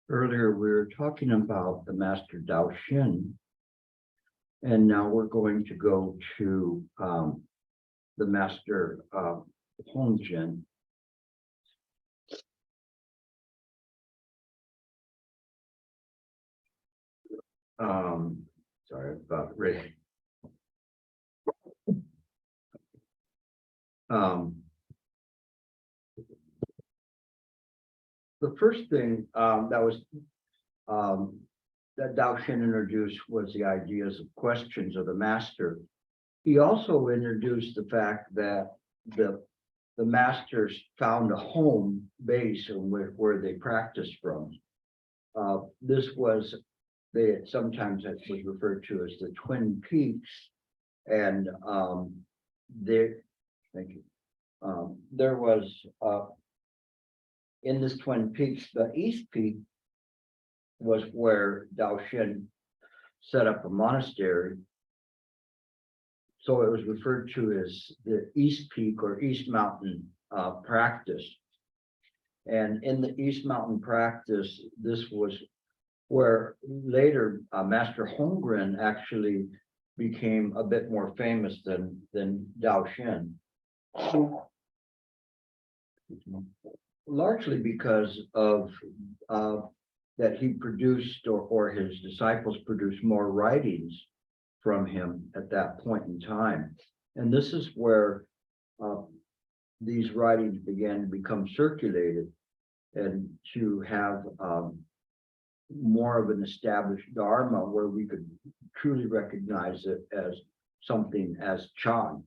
Earlier, we were talking about the Master Dao Xin, and now we're going to go to the Master Hong Jin. Sorry about ready. The first thing that was that Dao Xin introduced was the ideas of questions of the master. He also introduced the fact that the masters found a home base in where they practiced from. This was sometimes it was referred to as the Twin Peaks, and there was in this Twin Peaks, the East Peak was where Dao Xin set up a monastery. So it was referred to as the East Peak or East Mountain practice. And in the East Mountain practice, this was where later Master Honggren actually became a bit more famous than Dao Xin. Largely because of that he produced or his disciples produced more writings from him at that point in time. And this is where these writings began to become circulated and to have more of an established Dharma where we could truly recognize it as something as Chan.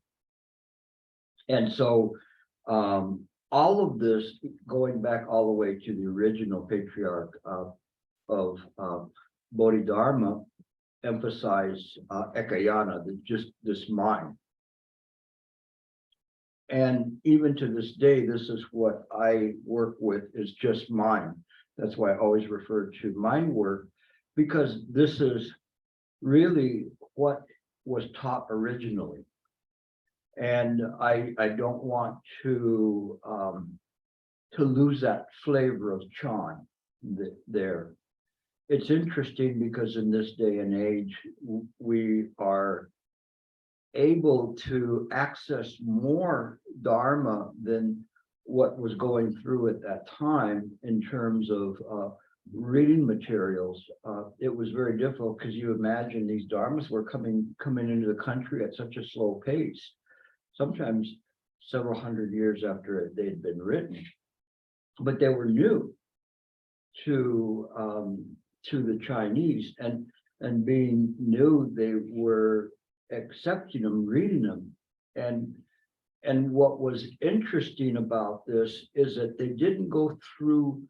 And so all of this, going back all the way to the original patriarch of Bodhidharma, emphasized ekayana, just this mind. And even to this day, this is what I work with, is just mind. That's why I always refer to mind work, because this is really what was taught originally. And I don't want to lose that flavor of Chan there. It's interesting because in this day and age, we are able to access more Dharma than what was going through at that time in terms of reading materials. It was very difficult because you imagine these Dharmas were coming into the country at such a slow pace, sometimes several hundred years after they had been written, but they were new to the Chinese, and being new, they were accepting them, reading them, and what was interesting about this is that they didn't go through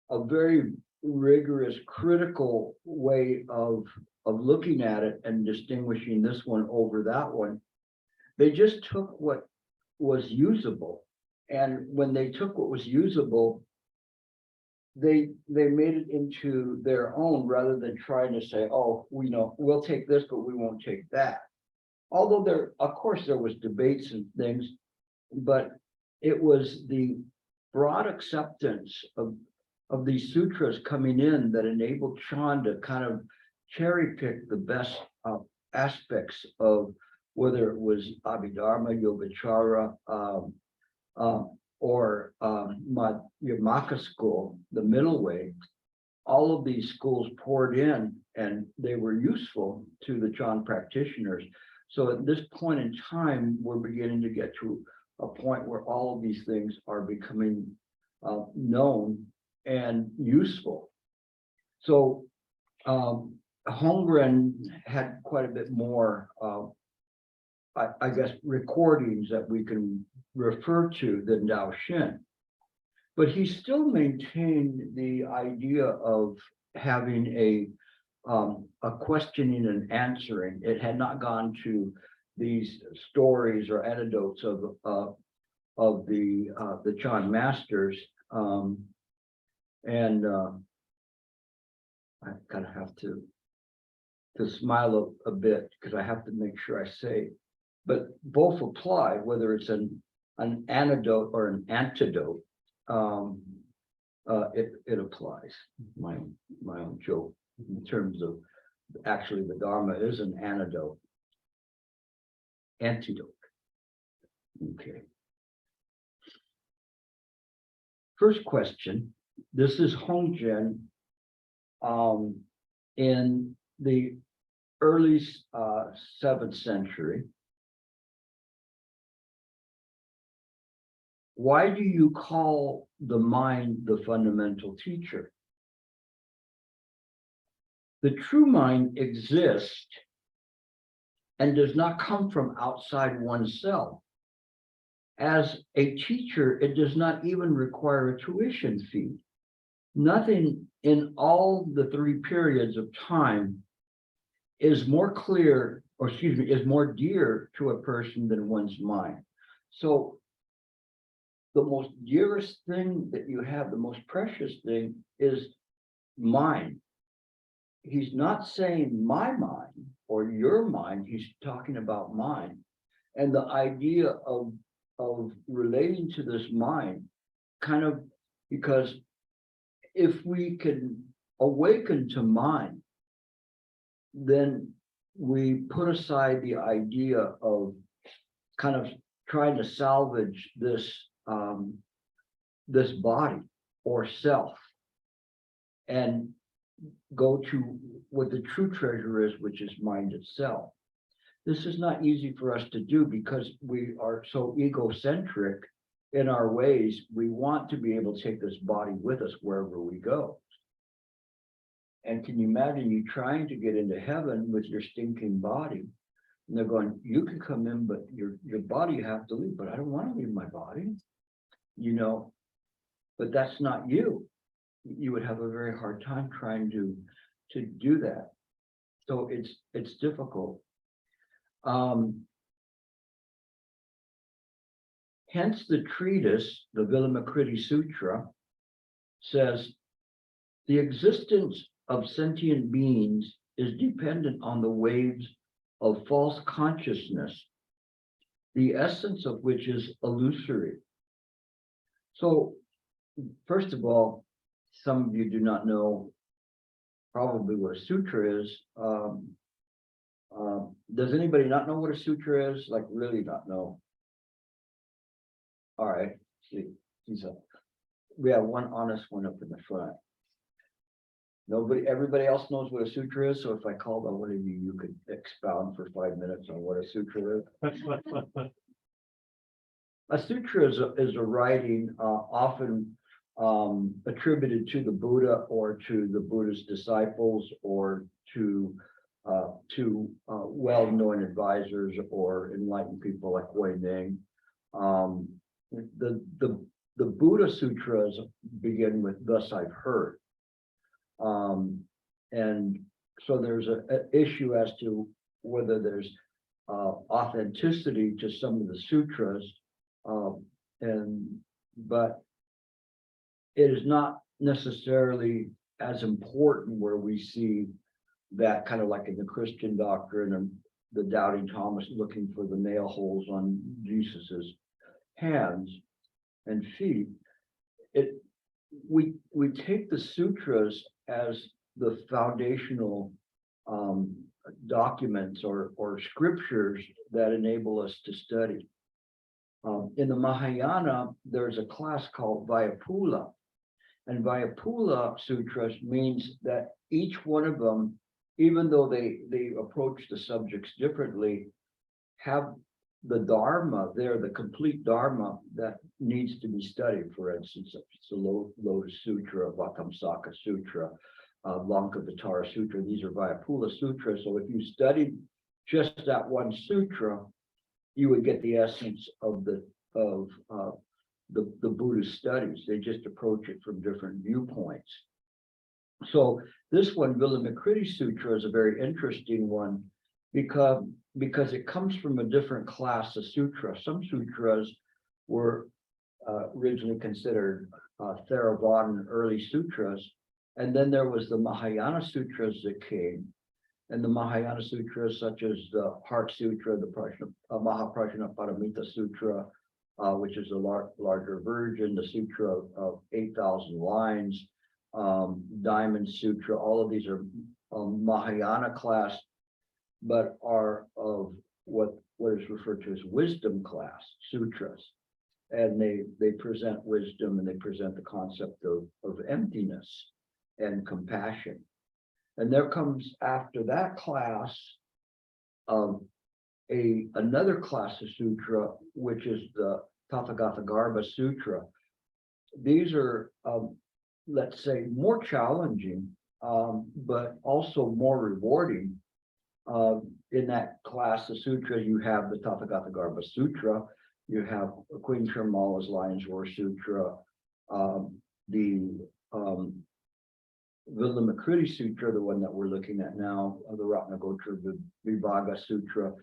a very rigorous, critical way of looking at it and distinguishing this one over that one. They just took what was usable, and when they took what was usable, they made it into their own, rather than trying to say, oh, we'll take this, but we won't take that. Although of course, there was debates and things, but it was the broad acceptance of these sutras coming in that enabled Chan to kind of cherry pick the best aspects of whether it was Abhidharma, Yogacara, or Yamaka school, the middle way. All of these schools poured in, and they were useful to the Chan practitioners. So at this point in time, we're beginning to get to a point where all of these things are becoming known and useful. So Honggren had quite a bit more, I guess, recordings that we can refer to than Dao Xin, but he still maintained the idea of having a questioning and answering. It had not gone to these stories or anecdotes of the Chan masters, and I kind of have to to smile a bit because I have to make sure I say, but both apply, whether it's an antidote or an antidote. It applies. My own joke in terms of actually the Dharma is an antidote. Okay. First question. This is Hongzhen. In the early 7th century. Why do you call the mind the fundamental teacher? The true mind exists and does not come from outside oneself. As a teacher, it does not even require a tuition fee. Nothing in all the 3 periods of time is more clear, or excuse me, is more dear to a person than one's mind. So the most dearest thing that you have, the most precious thing is mind. He's not saying my mind or your mind, he's talking about mind. And the idea of relating to this mind, kind of, because if we can awaken to mind, then we put aside the idea of kind of trying to salvage this this body or self and go to what the true treasure is, which is mind itself. This is not easy for us to do because we are so egocentric in our ways. We want to be able to take this body with us wherever we go. And can you imagine you trying to get into heaven with your stinking body? And they're going, you can come in, but your body you have to leave. But I don't want to leave my body, you know, but that's not you. You would have a very hard time trying to do that. So it's difficult. Hence the treatise, the Vilamakritti Sutra, says the existence of sentient beings is dependent on the waves of false consciousness, the essence of which is illusory. So, first of all, some of you do not know probably what a sutra is. Does anybody not know what a sutra is? Like really not know? All right, see, we have one honest one up in the front. Everybody else knows what a sutra is. So if I called on one of you, you could expound for 5 minutes on what a sutra is. A sutra is a writing often attributed to the Buddha or to the Buddha's disciples or to well-known advisors or enlightened people like Wei Ning. The Buddha sutras begin with "Thus I've heard," and so there's an issue as to whether there's authenticity to some of the sutras, but it is not necessarily as important where we see that kind of like in the Christian doctrine and the doubting Thomas looking for the nail holes on Jesus's hands and feet. We take the sutras as the foundational documents or scriptures that enable us to study. In the Mahayana, there's a class called Vyapula, and Vyapula sutras means that each one of them, even though they approach the subjects differently, have the Dharma there, the complete Dharma that needs to be studied. For instance, it's the Lotus Sutra, Vatamsaka Sutra, Lankavatara Sutra. These are Vyapula sutras. So if you studied just that one sutra, you would get the essence of the Buddhist studies. They just approach it from different viewpoints. So this one, Vilamakritti Sutra, is a very interesting one because it comes from a different class of sutra. Some sutras were originally considered Theravada early sutras, and then there was the Mahayana sutras that came, And the Mahayana Sutras, such as the Heart Sutra, the Mahaprajna Paramita Sutra, which is a larger version, the Sutra of 8,000 lines, Diamond Sutra, all of these are Mahayana class, but are of what is referred to as wisdom class sutras. And they present wisdom, and they present the concept of emptiness and compassion. And there comes after that class another class of sutra, which is the Tathagata Garbha Sutra. These are, let's say, more challenging, but also more rewarding. In that class of sutra, you have the Tathagata Garbha Sutra, you have Queen Sharmala's Lion's Roar Sutra, the Vilamakruti Sutra, the one that we're looking at now, the Ratnagotra Vibhaga Sutra.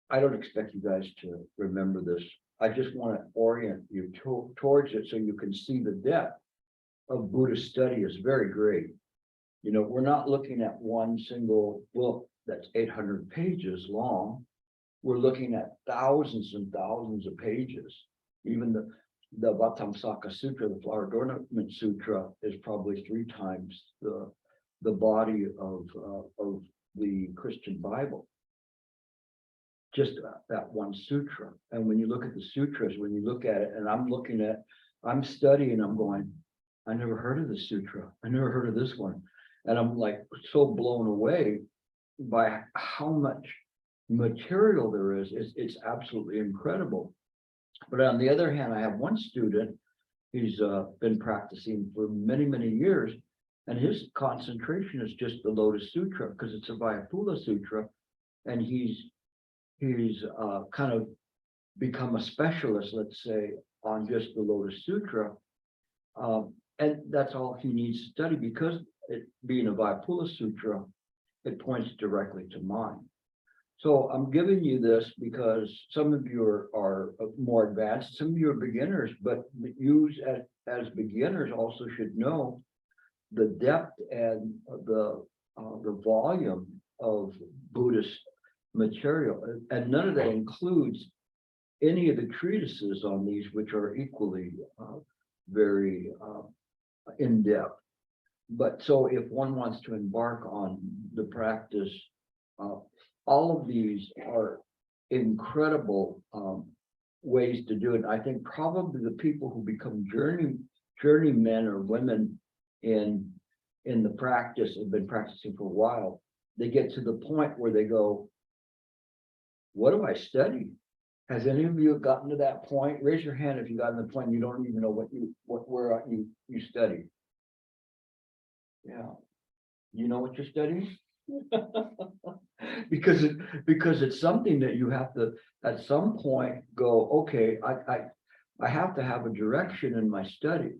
I don't expect you guys to remember this. I just want to orient you towards it so you can see the depth of Buddhist study is very great. You know, we're not looking at one single book that's 800 pages long. We're looking at thousands and thousands of pages. Even the Vatamsaka Sutra, the Flower Adornment Sutra, is probably 3 times the body of the Christian Bible. Just that one sutra. And when you look at the sutras, when you look at it, and I'm studying, I'm going, I never heard of this sutra. I never heard of this one. And I'm like so blown away by how much material there is. It's absolutely incredible. But on the other hand, I have one student, he's been practicing for many, many years, and his concentration is just the Lotus Sutra, because it's a Vayapula Sutra, and he's kind of become a specialist, let's say, on just the Lotus Sutra, and that's all he needs to study, because it being a Vayapula Sutra, it points directly to mind. So I'm giving you this because some of you are more advanced, some of you are beginners, but you as beginners also should know the depth and the volume of Buddhist material. And none of that includes any of the treatises on these, which are equally very in-depth. But so if one wants to embark on the practice, all of these are incredible ways to do it. I think probably the people who become journeymen or women in the practice, have been practicing for a while, they get to the point where they go, what do I study? Has any of you gotten to that point? Raise your hand if you got to the point you don't even know where you study. Yeah. You know what you're studying? because it's something that you have to at some point go, okay, I have to have a direction in my study,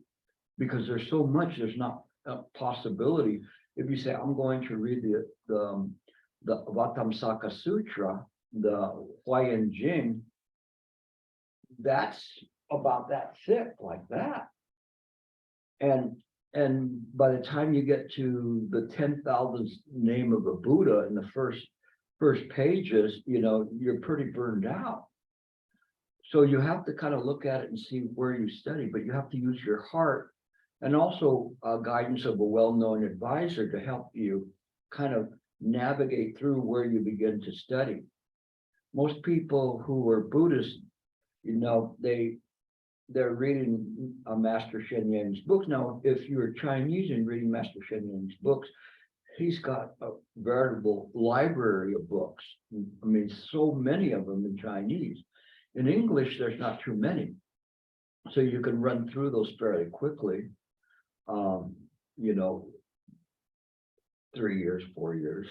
because there's so much, there's not a possibility. If you say, I'm going to read the Vatamsaka Sutra, the Huayan Jing, that's about that thick, like that. And by the time you get to the 10,000th name of a Buddha in the first pages, you know, you're pretty burned out. So you have to kind of look at it and see where you study, but you have to use your heart, and also guidance of a well-known advisor to help you kind of navigate through where you begin to study. Most people who are Buddhists, you know, they're reading Master Shen Yang's books. Now, if you're Chinese and reading Master Shen Yang's books, he's got a veritable library of books. I mean, so many of them in Chinese. In English, there's not too many. So you can run through those fairly quickly. You know, 3 years, 4 years.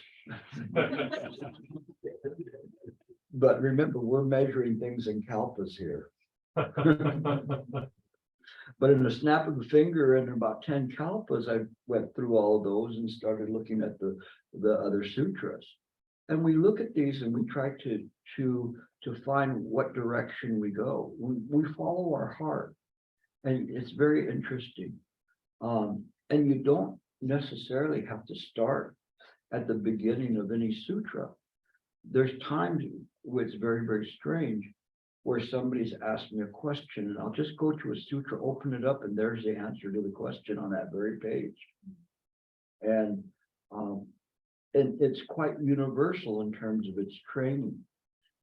But remember, we're measuring things in kalpas here. But in a snap of a finger, in about 10 kalpas, I went through all of those and started looking at the other sutras. And we look at these and we try to find what direction we go. We follow our heart, and it's very interesting. And you don't necessarily have to start at the beginning of any sutra. There's times where it's very, very strange, where somebody's asked me a question, and I'll just go to a sutra, open it up, and there's the answer to the question on that very page. And it's quite universal in terms of its training.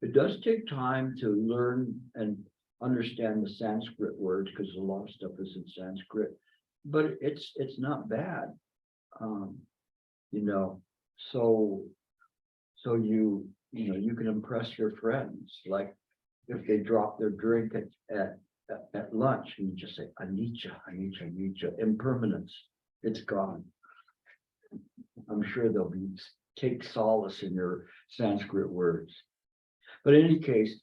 It does take time to learn and understand the Sanskrit words, because a lot of stuff is in Sanskrit, but it's not bad. You know, so you can impress your friends, like if they drop their drink at lunch, and you just say anicca, anicca, anicca, impermanence, it's gone. I'm sure they'll take solace in your Sanskrit words. But in any case,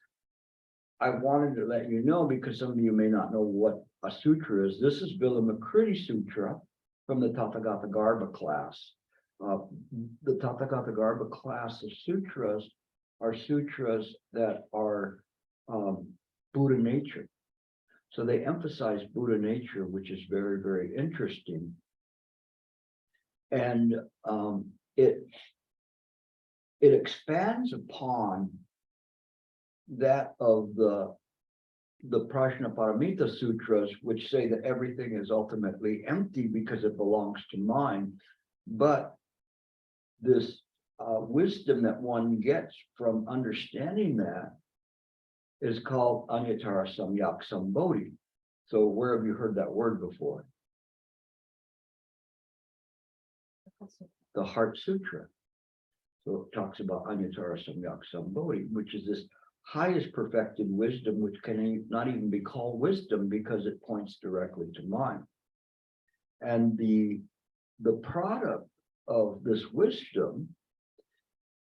I wanted to let you know, because some of you may not know what a sutra is. This is Vilamakruti Sutra from the Tathagata Garbha class. The Tathagata Garbha class of sutras are sutras that are Buddha nature. So they emphasize Buddha nature, which is very, very interesting. And it expands upon that of the Prajnaparamita Sutras, which say that everything is ultimately empty because it belongs to mind. But this wisdom that one gets from understanding that is called Anyatara Samyak Sambodhi. So where have you heard that word before? The Heart Sutra. So it talks about Anyatara Samyak Sambodhi, which is this highest perfected wisdom, which can not even be called wisdom because it points directly to mind. And the product of this wisdom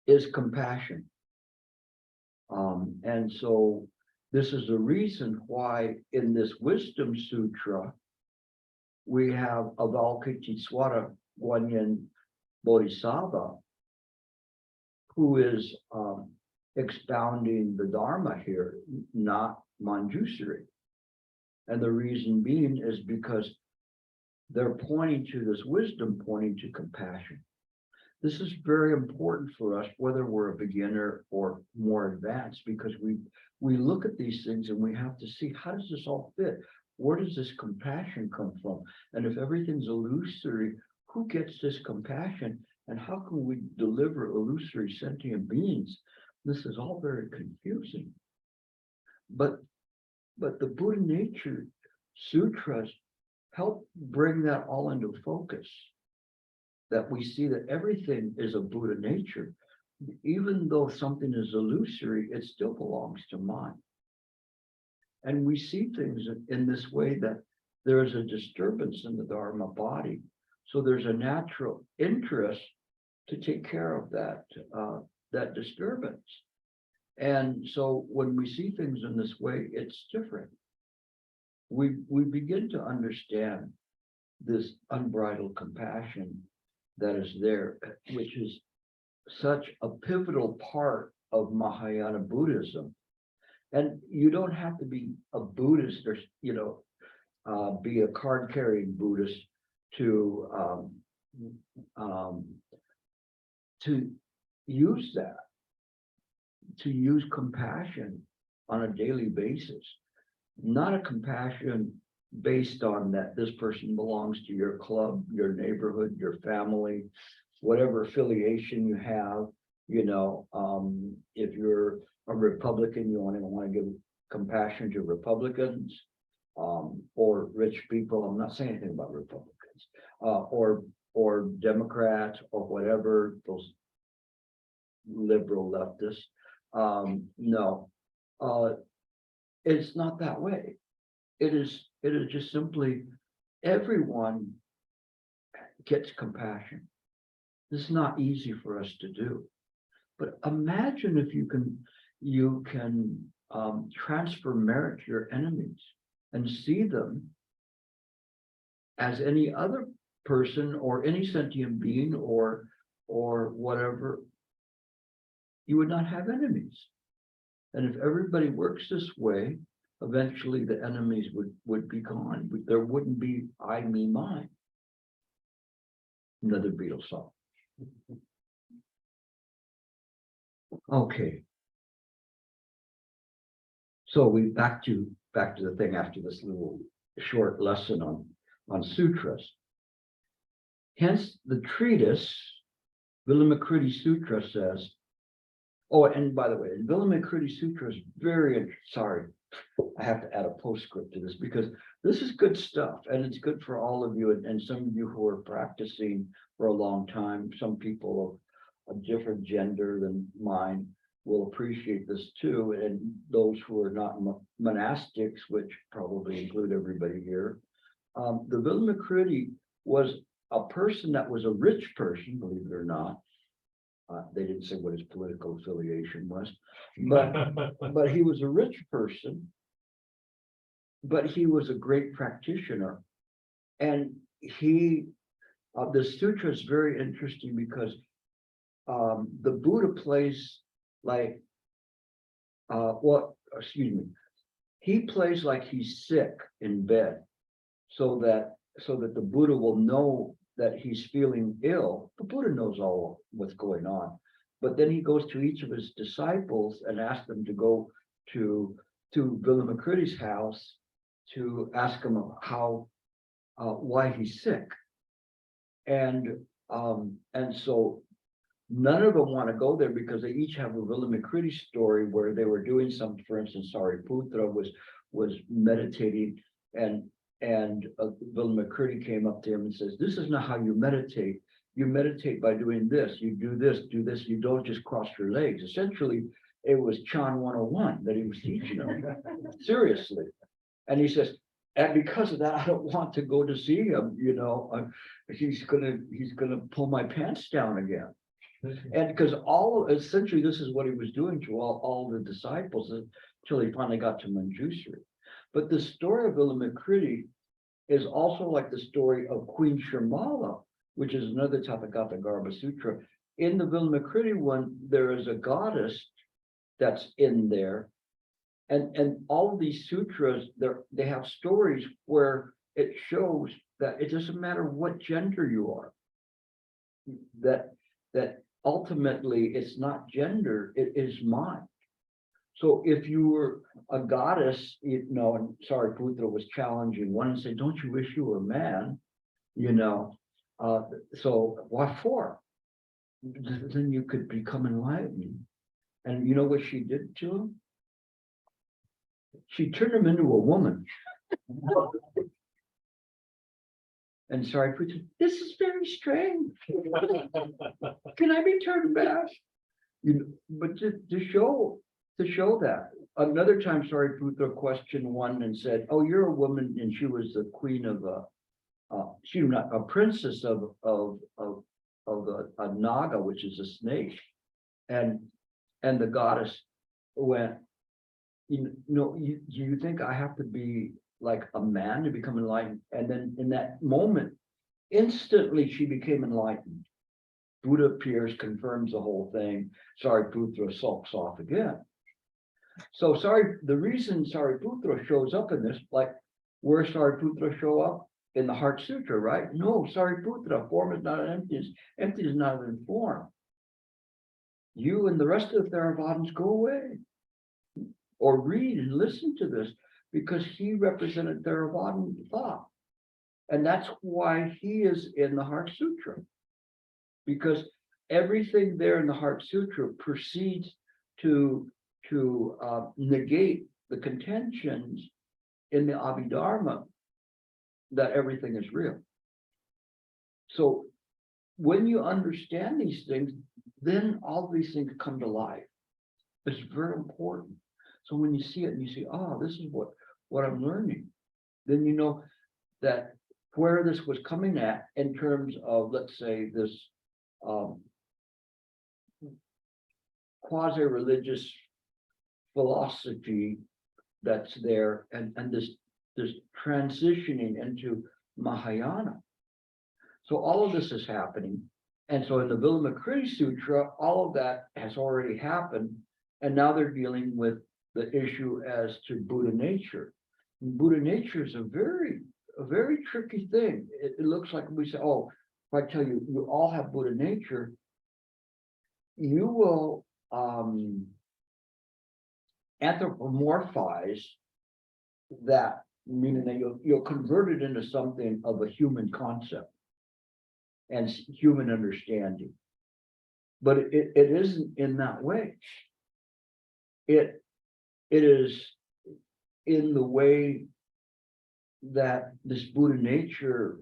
is compassion. And so this is the reason why in this Wisdom Sutra, we have Avalokitesvara Guanyin Bodhisattva, who is expounding the Dharma here, not Manjusri. And the reason being is because they're pointing to this wisdom, pointing to compassion. This is very important for us, whether we're a beginner or more advanced, because we look at these things and we have to see, how does this all fit? Where does this compassion come from? And if everything's illusory, who gets this compassion? And how can we deliver illusory sentient beings? This is all very confusing. But the Buddha Nature Sutras help bring that all into focus, that we see that everything is a Buddha nature. Even though something is illusory, it still belongs to mind. And we see things in this way, that there is a disturbance in the Dharma body. So there's a natural interest to take care of that disturbance. And so when we see things in this way, it's different. We begin to understand this unbridled compassion that is there, which is such a pivotal part of Mahayana Buddhism. And you don't have to be a Buddhist or, be a card-carrying Buddhist to use that, to use compassion on a daily basis. Not a compassion based on that this person belongs to your club, your neighborhood, your family, whatever affiliation you have. If you're a Republican, you only want to give compassion to Republicans, or rich people. I'm not saying anything about Republicans, or Democrats, or whatever, those liberal leftists. No, it's not that way. It is just simply everyone gets compassion. This is not easy for us to do, but imagine if you can transfer merit to your enemies and see them as any other person or any sentient being or whatever. You would not have enemies. And if everybody works this way, eventually the enemies would be gone. There wouldn't be I, me, mine. Another Beatles song. Okay. So we back to the thing after this little short lesson on sutras. Hence the treatise, Vilamakruti Sutra says, oh, and by the way, Vilamakruti Sutra is very, sorry, I have to add a postscript to this because this is good stuff and it's good for all of you and some of you who are practicing for a long time. Some people of a different gender than mine will appreciate this too. And those who are not monastics, which probably include everybody here. The Vilamakruti was a person that was a rich person, believe it or not. They didn't say what his political affiliation was, but he was a rich person, but he was a great practitioner. And the sutra is very interesting because the Buddha plays like, he plays like he's sick in bed so that the Buddha will know that he's feeling ill. The Buddha knows all what's going on, but then he goes to each of his disciples and asks them to go to Vilamakrudi's house to ask him how why he's sick, and so none of them want to go there because they each have a Vilamakruti story where they were doing something. For instance, Sariputra was meditating and Vilamakruti came up to him and says, "This is not how you meditate. You meditate by doing this. You do this, You don't just cross your legs." Essentially, it was Chan 101 that he was teaching them. Seriously. And he says, and because of that, I don't want to go to see him. He's gonna pull my pants down again. And because essentially this is what he was doing to all the disciples until he finally got to Manjusri. But the story of Vilamakruti is also like the story of Queen Shamala, which is another Tathagata Garbha Sutra. In the Vilamakruti one, there is a goddess that's in there. And all of these sutras, they have stories where it shows that it doesn't matter what gender you are, that ultimately it's not gender, it is mind. So if you were a goddess, and Sariputra was challenging one and said, "Don't you wish you were a man?" So what for? Then you could become enlightened. And you know what she did to him? She turned him into a woman. And Sariputra, "This is very strange. Can I be turned back?" But to show that. Another time, Sariputra questioned one and said, "Oh, you're a woman," and she was the queen of she was not a princess of a naga, which is a snake, and the goddess went, do you think I have to be like a man to become enlightened?" And then in that moment, instantly she became enlightened. Buddha appears, confirms the whole thing. Sariputra sulks off again. So the reason Sariputra shows up in this, like where Sariputra show up in the Heart Sutra, right? No, Sariputra, form is not an emptiness. Empty is not an form. You and the rest of the Theravadins go away. Or read and listen to this, because he represented Theravada thought. And that's why he is in the Heart Sutra. Because everything there in the Heart Sutra proceeds to negate the contentions in the Abhidharma that everything is real. So when you understand these things, then all these things come to life. It's very important. So when you see it and you see, "Oh, this is what I'm learning," then you know that where this was coming at in terms of, let's say, this quasi-religious philosophy that's there, and this transitioning into Mahayana. So all of this is happening. And so in the Vilamakruti Sutra, all of that has already happened. And now they're dealing with the issue as to Buddha nature. And Buddha nature is a very tricky thing. It looks like we say, "Oh, if I tell you, you all have Buddha nature, you will anthropomorphize that, meaning that you'll convert it into something of a human concept and human understanding. But it isn't in that way. It is in the way that this Buddha nature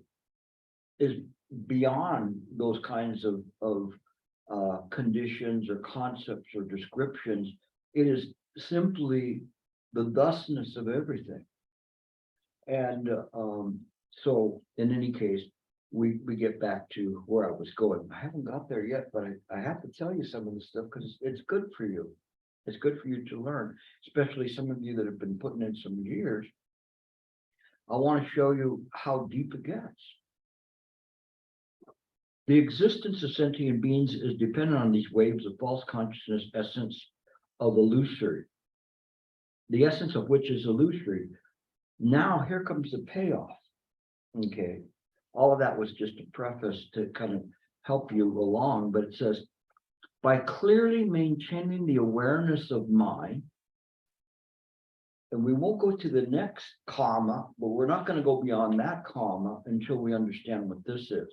is beyond those kinds of conditions or concepts or descriptions. It is simply the thusness of everything. And so in any case, we get back to where I was going. I haven't got there yet, but I have to tell you some of this stuff because it's good for you. It's good for you to learn, especially some of you that have been putting in some years. I want to show you how deep it gets. The existence of sentient beings is dependent on these waves of false consciousness, essence of illusory. The essence of which is illusory. Now here comes the payoff. Okay. All of that was just a preface to kind of help you along, but it says, by clearly maintaining the awareness of mind, and we won't go to the next comma, but we're not going to go beyond that comma until we understand what this is.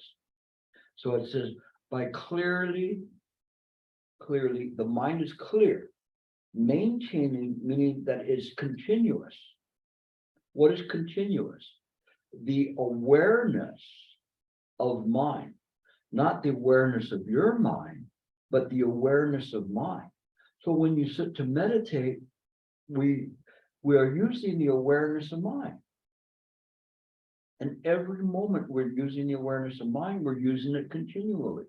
So it says, by clearly, the mind is clear, maintaining, meaning that it's continuous. What is continuous? The awareness of mind, not the awareness of your mind, but the awareness of mind. So when you sit to meditate, we are using the awareness of mind. And every moment we're using the awareness of mind, we're using it continually.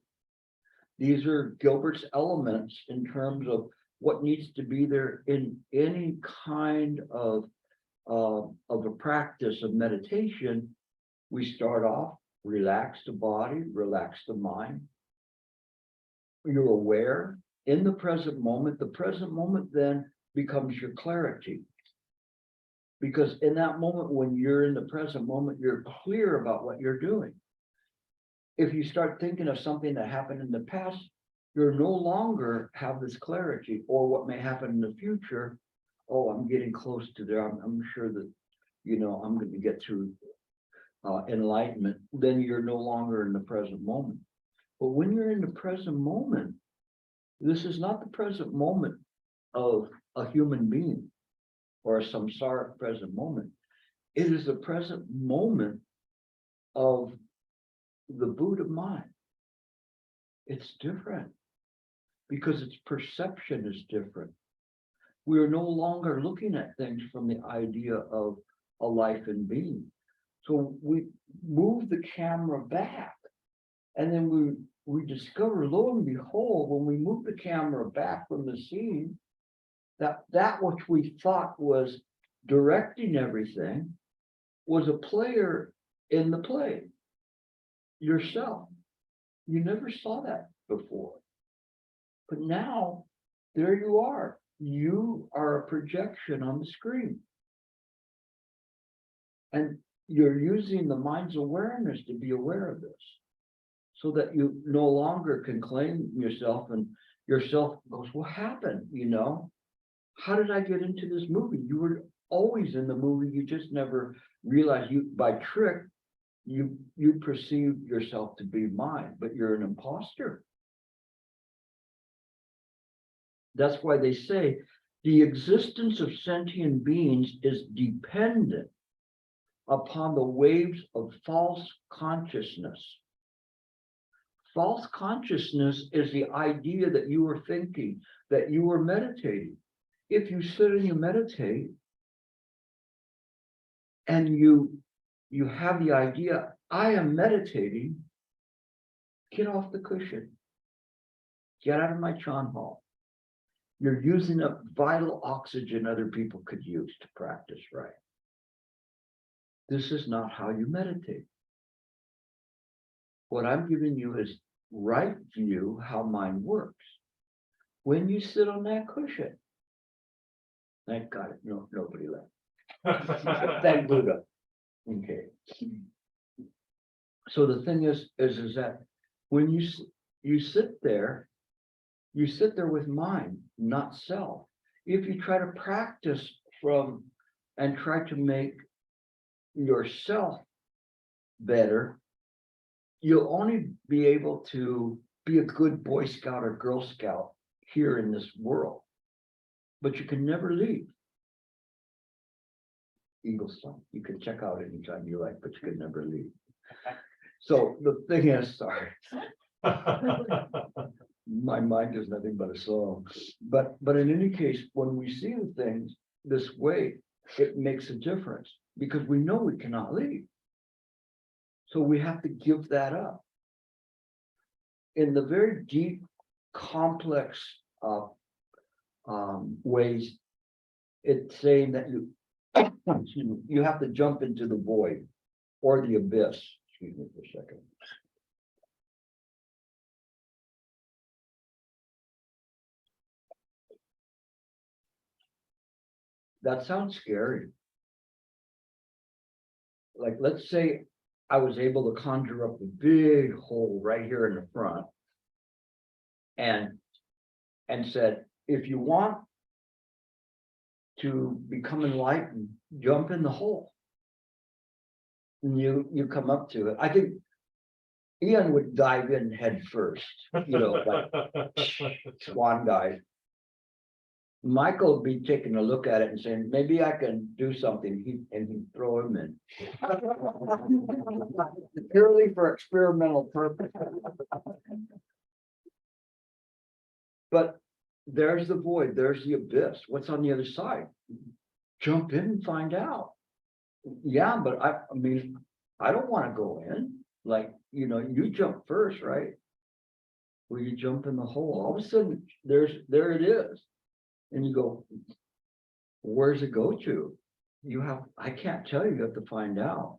These are Gilbert's elements in terms of what needs to be there in any kind of a practice of meditation. We start off, relax the body, relax the mind. You're aware in the present moment. The present moment then becomes your clarity. Because in that moment, when you're in the present moment, you're clear about what you're doing. If you start thinking of something that happened in the past, you're no longer have this clarity, or what may happen in the future. Oh, I'm getting close to there. I'm sure that, I'm going to get through enlightenment. Then you're no longer in the present moment. But when you're in the present moment, this is not the present moment of a human being or a samsaric present moment. It is the present moment of the Buddha mind. It's different because its perception is different. We are no longer looking at things from the idea of a life and being. So we move the camera back, and then we discover, lo and behold, when we move the camera back from the scene, that which we thought was directing everything was a player in the play, yourself. You never saw that before. But now, there you are. You are a projection on the screen. And you're using the mind's awareness to be aware of this, so that you no longer can claim yourself, and yourself goes, what happened? How did I get into this movie? You were always in the movie. You just never realized by trick, you perceive yourself to be mind, but you're an imposter. That's why they say the existence of sentient beings is dependent upon the waves of false consciousness. False consciousness is the idea that you were thinking, that you were meditating. If you sit and you meditate and you have the idea, I am meditating, get off the cushion. Get out of my Chan hall. You're using up vital oxygen other people could use to practice right. This is not how you meditate. What I'm giving you is right view how mind works. When you sit on that cushion, thank God, nobody left. Thank Buddha. Okay. So the thing is that when you sit there, You sit there with mind, not self. If you try to practice from and try to make yourself better, you'll only be able to be a good Boy Scout or Girl Scout here in this world, but you can never leave. Eagle Song, you can check out anytime you like, but you can never leave. So the thing is, sorry, my mind is nothing but a song. But in any case, when we see the things this way, it makes a difference because we know we cannot leave. So we have to give that up. In the very deep, complex ways, it's saying that you excuse me, you have to jump into the void or the abyss. Excuse me for a second. That sounds scary. Like, let's say I was able to conjure up a big hole right here in the front and said, if you want to become enlightened, jump in the hole. And you come up to it. I think Ian would dive in head first, you know, like swan dive. Michael would be taking a look at it and saying, maybe I can do something, and he'd throw him in. Purely for experimental purpose. But there's the void, there's the abyss. What's on the other side? Jump in and find out. Yeah, but I mean, I don't want to go in. Like, you know, you jump first, right? Well, you jump in the hole. All of a sudden, there it is. And you go, where's it go to? I can't tell you, you have to find out.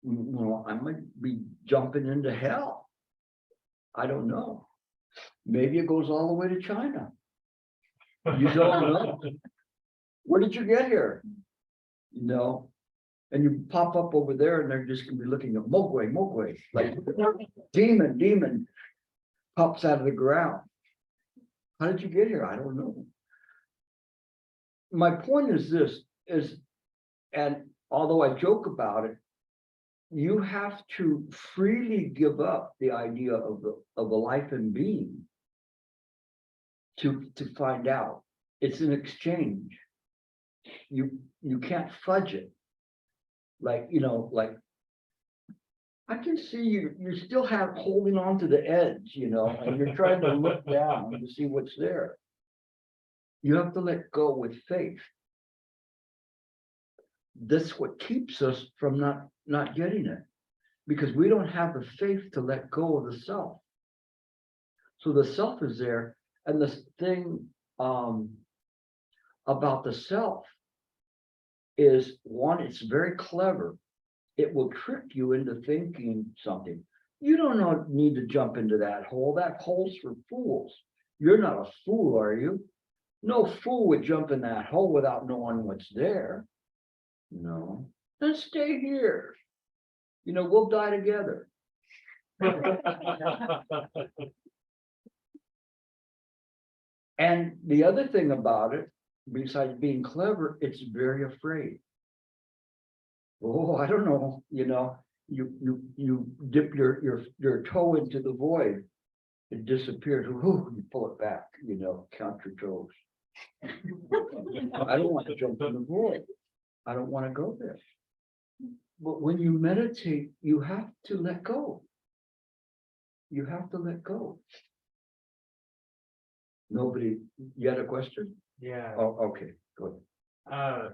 Well, I might be jumping into hell. I don't know. Maybe it goes all the way to China. You don't know. Where did you get here? You know, and you pop up over there and they're just gonna be looking at Mogwai, like demon pops out of the ground. How did you get here? I don't know. My point is this, and although I joke about it, you have to freely give up the idea of a life and being to find out. It's an exchange. You can't fudge it. Like, you know, like I can see you still have holding on to the edge, you know, and you're trying to look down to see what's there. You have to let go with faith. That's what keeps us from not getting it, because we don't have the faith to let go of the self. So the self is there, and this thing about the self is, one, it's very clever. It will trick you into thinking something. You don't need to jump into that hole. That hole's for fools. You're not a fool, are you? No fool would jump in that hole without knowing what's there. No, then stay here. You know, we'll die together. And the other thing about it, besides being clever, it's very afraid. Oh, I don't know, you know, you dip your toe into the void, it disappears. Ooh, you pull it back, you know, count your toes. I don't want to jump in the void. I don't want to go there. But when you meditate, you have to let go. You have to let go. Nobody, you had a question? Yeah. Oh, okay, go ahead.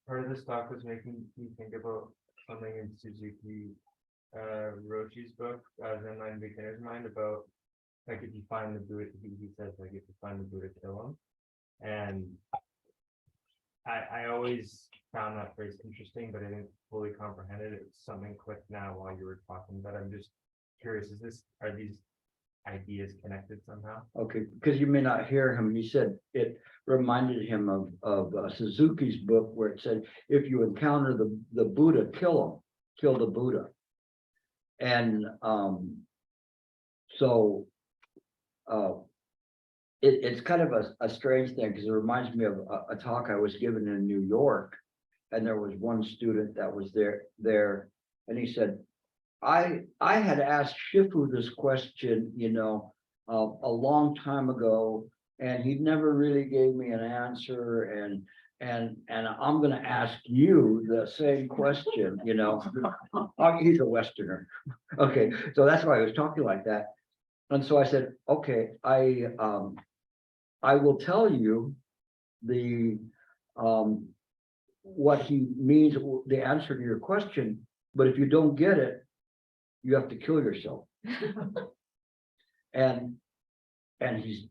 Part of this talk was making me think about something in Suzuki Roshi's book, Zen Mind, Beginner's Mind, about like if you find the Buddha, he says like if you find the Buddha, kill him. And I always found that phrase interesting, but I didn't fully comprehend it. It's something clicked now while you were talking, but I'm just curious, are these ideas connected somehow? Okay, because you may not hear him. He said it reminded him of Suzuki's book where it said, if you encounter the Buddha, kill him, kill the Buddha. And so it's kind of a strange thing, because it reminds me of a talk I was given in New York. And there was one student that was there, and he said, I had asked Shifu this question, a long time ago, and he never really gave me an answer, and I'm gonna ask you the same question, Oh, he's a Westerner. Okay, so that's why I was talking like that. And so I said, okay, I will tell you the what he means, the answer to your question, but if you don't get it, you have to kill yourself. And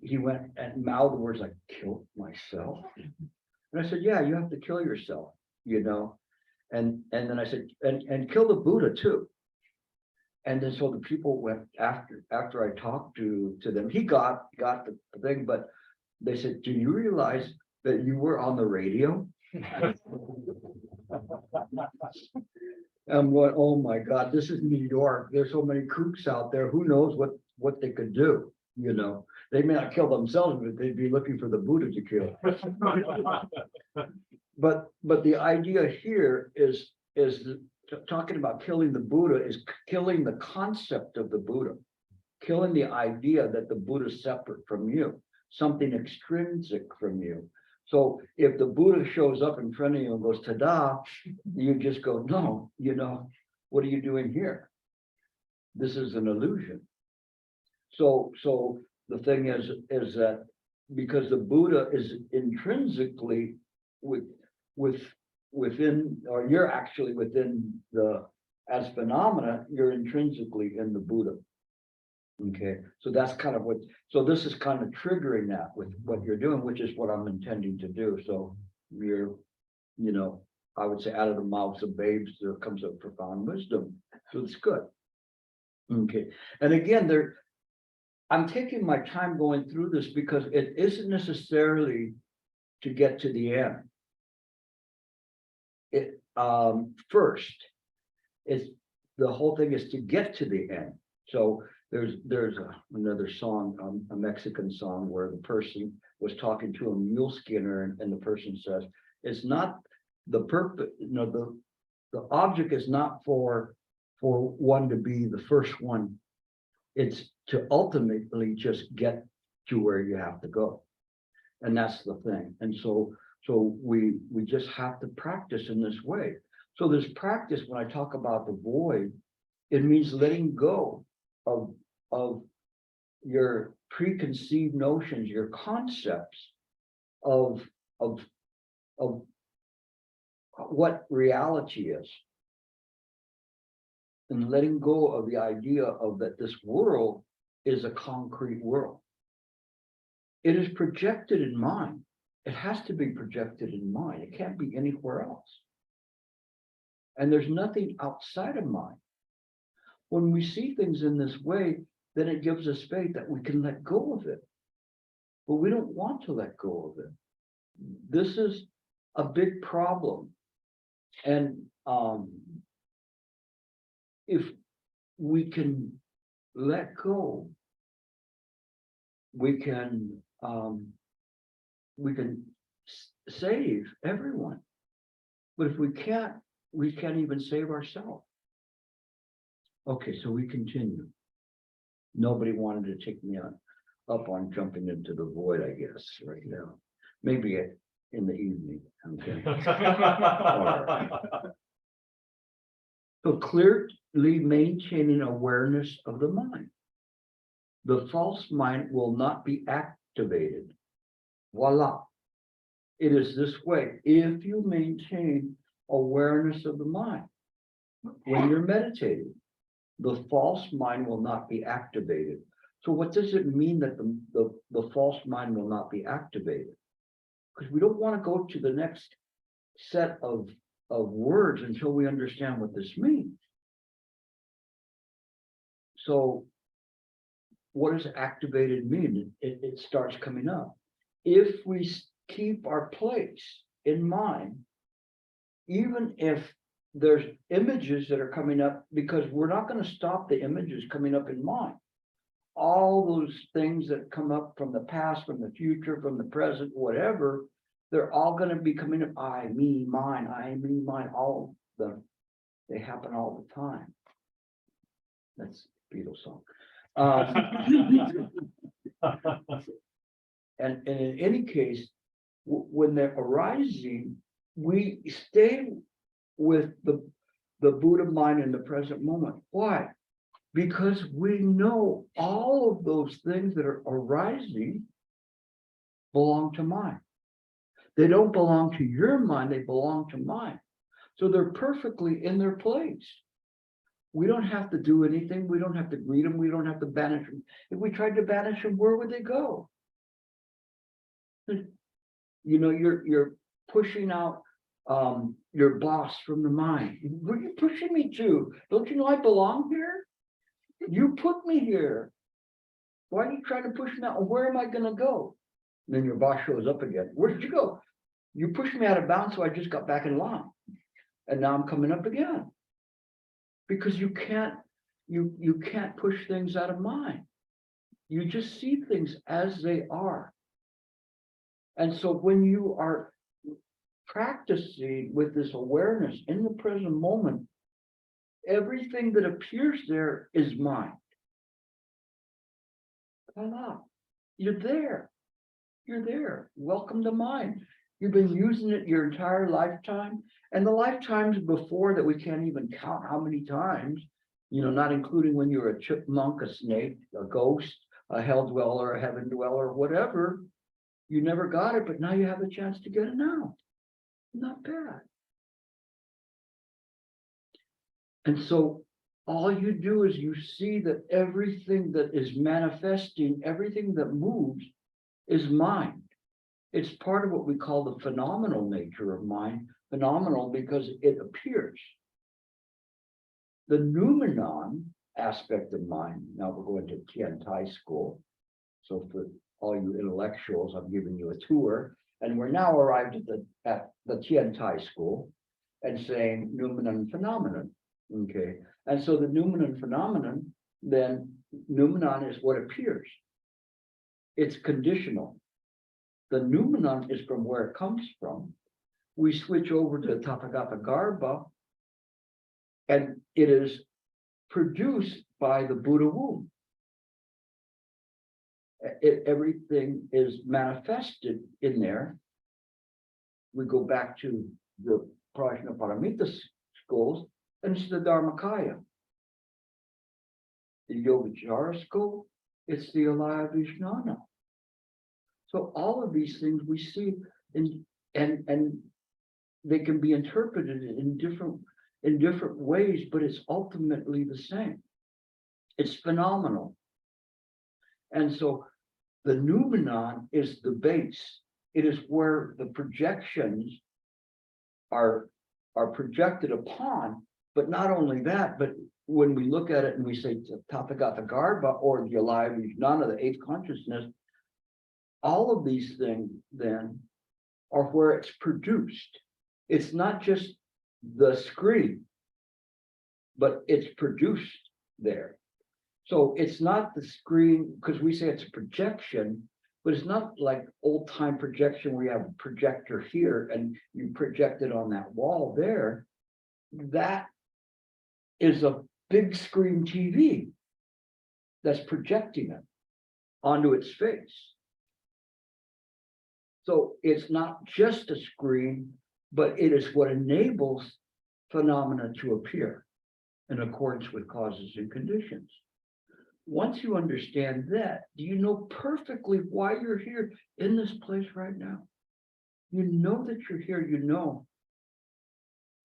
he went and mouthed the words like, kill myself. And I said, yeah, you have to kill yourself, And then I said, and kill the Buddha too. And then so the people went after I talked to them, he got the thing, but they said, do you realize that you were on the radio? And what, oh my God, this is New York. There's so many kooks out there. Who knows what they could do? They may not kill themselves, but they'd be looking for the Buddha to kill. But the idea here is talking about killing the Buddha is killing the concept of the Buddha, killing the idea that the Buddha is separate from you, something extrinsic from you. So if the Buddha shows up in front of you and goes, ta-da, you just go, no, what are you doing here? This is an illusion. So the thing is that because the Buddha is intrinsically within, or you're actually within as phenomena, you're intrinsically in the Buddha. Okay, so that's kind of so this is kind of triggering that with what you're doing, which is what I'm intending to do. So you're, I would say out of the mouths of babes, there comes a profound wisdom. So it's good. Okay, and again, I'm taking my time going through this because it isn't necessarily to get to the end. First, it's the whole thing is to get to the end. So there's another song, a Mexican song, where the person was talking to a mule skinner, and the person says, it's not the purpose, the object is not for one to be the first one. It's to ultimately just get to where you have to go. And that's the thing. And so we just have to practice in this way. So this practice, when I talk about the void, it means letting go of your preconceived notions, your concepts of what reality is, and letting go of the idea of that this world is a concrete world. It is projected in mind. It has to be projected in mind. It can't be anywhere else. And there's nothing outside of mind. When we see things in this way, then it gives us faith that we can let go of it. But we don't want to let go of it. This is a big problem. And if we can let go, we can save everyone. But if we can't even save ourselves. Okay, so we continue. Nobody wanted to take me up on jumping into the void, I guess, right now. Maybe in the evening. Okay. All right. So clearly maintaining awareness of the mind. The false mind will not be activated. Voila. It is this way. If you maintain awareness of the mind, when you're meditating, the false mind will not be activated. So what does it mean that the false mind will not be activated? Because we don't want to go to the next set of words until we understand what this means. So what does activated mean? It starts coming up. If we keep our place in mind, even if there's images that are coming up, because we're not going to stop the images coming up in mind. all those things that come up from the past, from the future, from the present, whatever, they're all gonna be coming up, I, me, mine, all of them. They happen all the time. That's a Beatles song. And in any case, when they're arising, we stay with the Buddha mind in the present moment. Why? Because we know all of those things that are arising belong to mine. They don't belong to your mind, they belong to mine. So they're perfectly in their place. We don't have to do anything. We don't have to greet them. We don't have to banish them. If we tried to banish them, where would they go? You know, you're pushing out your boss from the mind. Where are you pushing me to? Don't you know I belong here? You put me here. Why are you trying to push me out? Where am I gonna go? And then your boss shows up again. Where did you go? You pushed me out of bounds, so I just got back in line. And now I'm coming up again. Because you can't push things out of mind. You just see things as they are. And so when you are practicing with this awareness in the present moment, everything that appears there is mind. Voila. You're there. You're there. Welcome to mind. You've been using it your entire lifetime, and the lifetimes before that we can't even count how many times, you know, not including when you're a chipmunk, a snake, a ghost, a hell dweller, a heaven dweller, whatever. You never got it, but now you have a chance to get it now. Not bad. And so all you do is you see that everything that is manifesting, everything that moves is mind. It's part of what we call the phenomenal nature of mind. Phenomenal because it appears. The noumenon aspect of mind, now we're going to Tian Tai school. So for all you intellectuals, I'm giving you a tour. And we're now arrived at the Tian Tai school and saying noumenon phenomenon. Okay. And so the noumenon phenomenon, then noumenon is what appears. It's conditional. The noumenon is from where it comes from. We switch over to Tathagata Garbha, and it is produced by the Buddha womb. Everything is manifested in there. We go back to the Prajnaparamita schools, and it's the Dharmakaya. The Yogacara school, it's the Alaya Vijnana. So all of these things we see and they can be interpreted in different ways, but it's ultimately the same. It's phenomenal. And so the noumenon is the base. It is where the projections are projected upon, but not only that, but when we look at it and we say Tathagata Garbha or the Alaya Vijnana, the eighth consciousness, all of these things then are where it's produced. It's not just the screen, but it's produced there. So it's not the screen, because we say it's a projection, but it's not like old time projection where you have a projector here and you project it on that wall there. That is a big screen TV that's projecting it onto its face. So it's not just a screen, but it is what enables phenomena to appear in accordance with causes and conditions. Once you understand that, do you know perfectly why you're here in this place right now? You know that you're here, you know.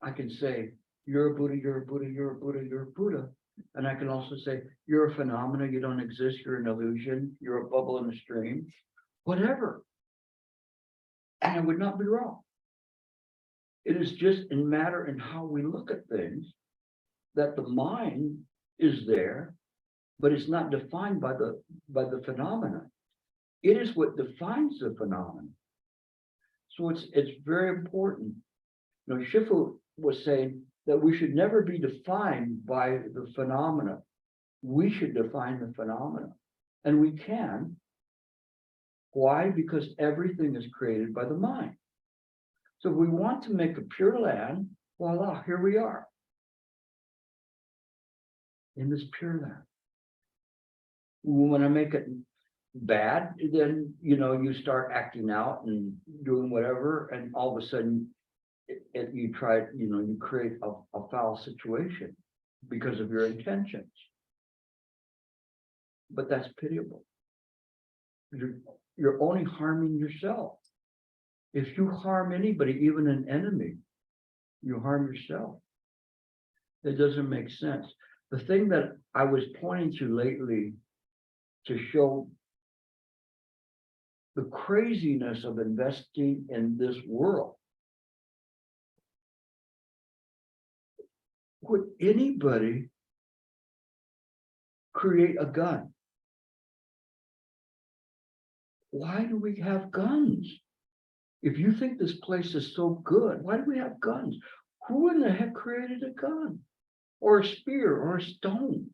I can say, you're a Buddha, you're a Buddha, you're a Buddha, you're a Buddha. And I can also say, you're a phenomena, you don't exist, you're an illusion, you're a bubble in a stream, whatever. And I would not be wrong. It is just in matter in how we look at things that the mind is there, but it's not defined by the phenomena. It is what defines the phenomenon. So it's very important. You know, Shifu was saying that we should never be defined by the phenomena. We should define the phenomena. And we can. Why? Because everything is created by the mind. So if we want to make a pure land, voila, here we are. In this pure land. When I make it bad, then, you start acting out and doing whatever, and all of a sudden, you try, you create a foul situation because of your intentions. But that's pitiable. You're only harming yourself. If you harm anybody, even an enemy, you harm yourself. It doesn't make sense. The thing that I was pointing to lately to show the craziness of investing in this world. Would anybody create a gun? Why do we have guns? If you think this place is so good, why do we have guns? Who in the heck created a gun? Or a spear or a stone?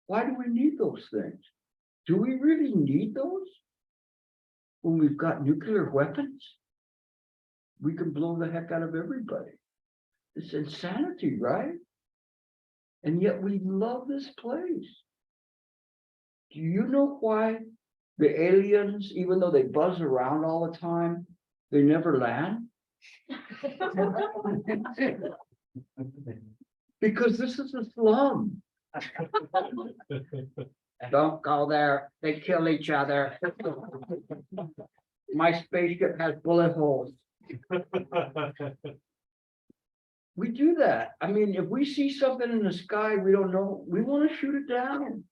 Why do we need those things? Do we really need those? When we've got nuclear weapons, we can blow the heck out of everybody. It's insanity, right? And yet we love this place. Do you know why the aliens, even though they buzz around all the time, they never land? Because this is a slum. Don't go there. They kill each other. My spaceship has bullet holes. We do that. I mean, if we see something in the sky we don't know, we want to shoot it down.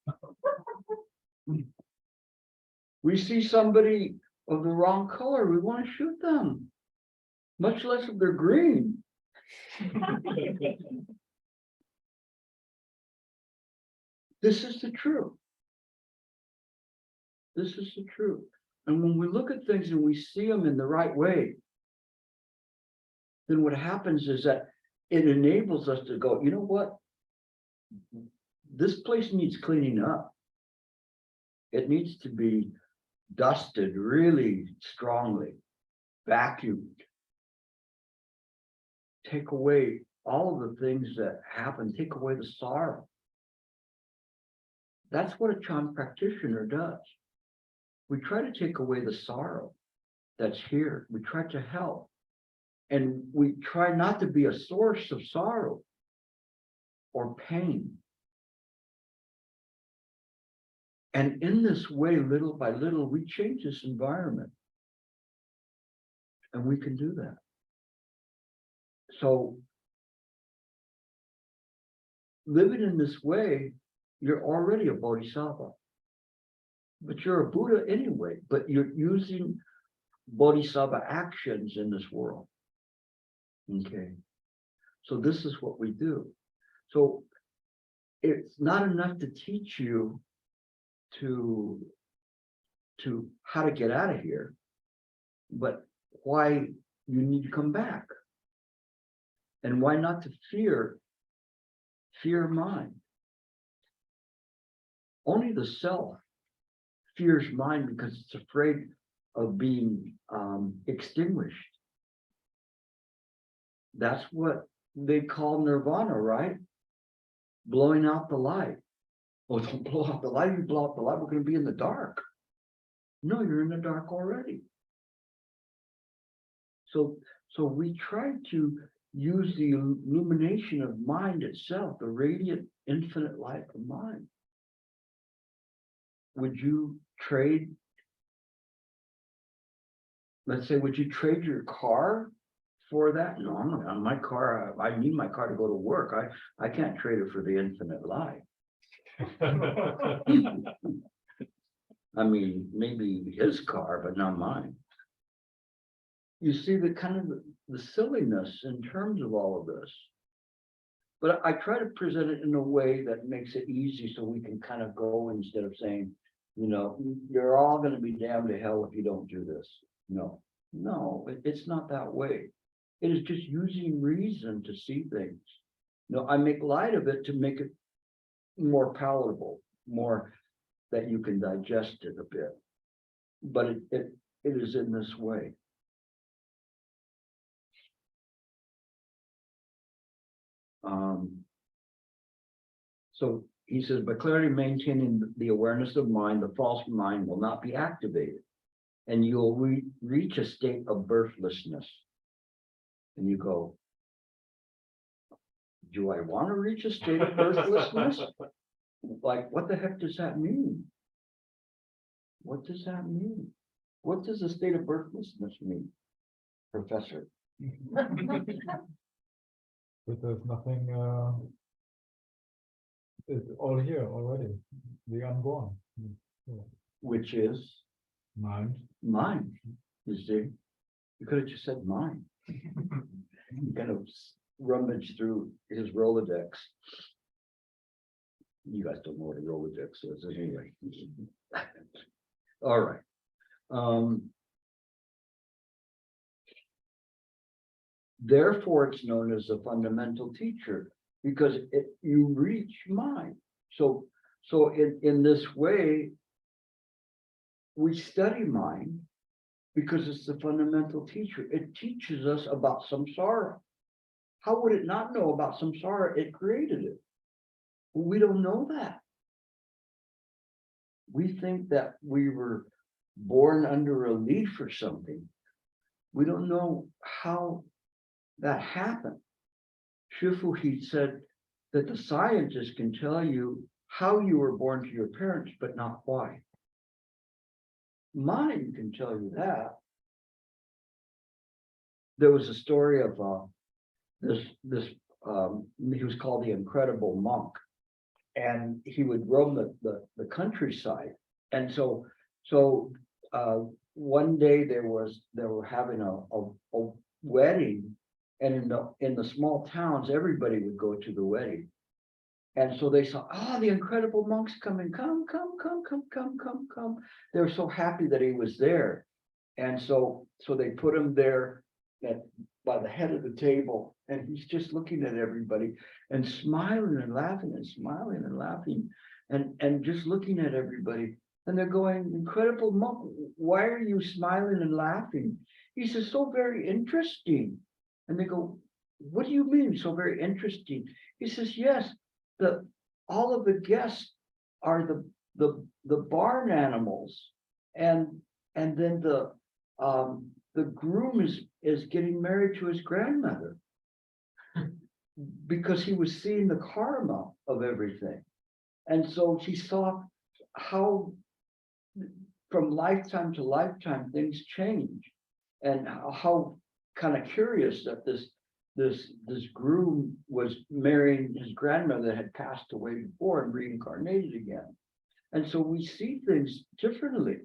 We see somebody of the wrong color, we want to shoot them. Much less if they're green. This is the truth. This is the truth. And when we look at things and we see them in the right way, then what happens is that it enables us to go, you know what? This place needs cleaning up. It needs to be dusted really strongly, vacuumed. Take away all of the things that happen, take away the sorrow. That's what a Chan practitioner does. We try to take away the sorrow that's here. We try to help. And we try not to be a source of sorrow or pain. And in this way, little by little, we change this environment. And we can do that. So, living in this way, you're already a bodhisattva. But you're a Buddha anyway, but you're using bodhisattva actions in this world. Okay. So this is what we do. So it's not enough to teach you to how to get out of here, but why you need to come back. And why not to fear mind. Only the self fears mind because it's afraid of being extinguished. That's what they call nirvana, right? Blowing out the light. Oh, don't blow out the light. You blow out the light, we're going to be in the dark. No, you're in the dark already. So we try to use the illumination of mind itself, the radiant infinite light of mind. Would you trade, let's say, would you trade your car for that? No, I'm not on my car. I need my car to go to work. I can't trade it for the infinite light. I mean, maybe his car, but not mine. You see the kind of the silliness in terms of all of this. But I try to present it in a way that makes it easy so we can kind of go instead of saying, you're all going to be damned to hell if you don't do this. No, it's not that way. It is just using reason to see things. I make light of it to make it more palatable, more that you can digest it a bit. But it is in this way. So he says, by clearly maintaining the awareness of mind, the false mind will not be activated, and you'll reach a state of birthlessness. And you go, do I want to reach a state of birthlessness? Like, what the heck does that mean? What does that mean? What does a state of birthlessness mean, Professor? But there's nothing, it's all here already, the unborn. Which is Mind. mine, you see? You could have just said mine. You kind of rummage through his Rolodex. You guys don't know what a Rolodex is anyway. All right. Therefore, it's known as a fundamental teacher because you reach mind. So in this way, we study mind because it's the fundamental teacher. It teaches us about samsara. How would it not know about samsara? It created it. We don't know that. We think that we were born under a leaf or something. We don't know how that happened. Shifu, he said that the scientists can tell you how you were born to your parents, but not why. Mind can tell you that. There was a story of he was called the Incredible Monk, and he would roam the countryside. And so one day they were having a wedding, and in the small towns, everybody would go to the wedding. And so they saw, the Incredible Monk's coming, come. They were so happy that he was there. And so they put him there by the head of the table, and he's just looking at everybody and smiling and laughing and just looking at everybody. And they're going, Incredible Monk, why are you smiling and laughing? He says, so very interesting. And they go, what do you mean, so very interesting? He says, yes, all of the guests are the barn animals, and then the groom is getting married to his grandmother because he was seeing the karma of everything. And so he saw how from lifetime to lifetime things change, and how kind of curious that this groom was marrying his grandmother that had passed away before and reincarnated again. And so we see things differently.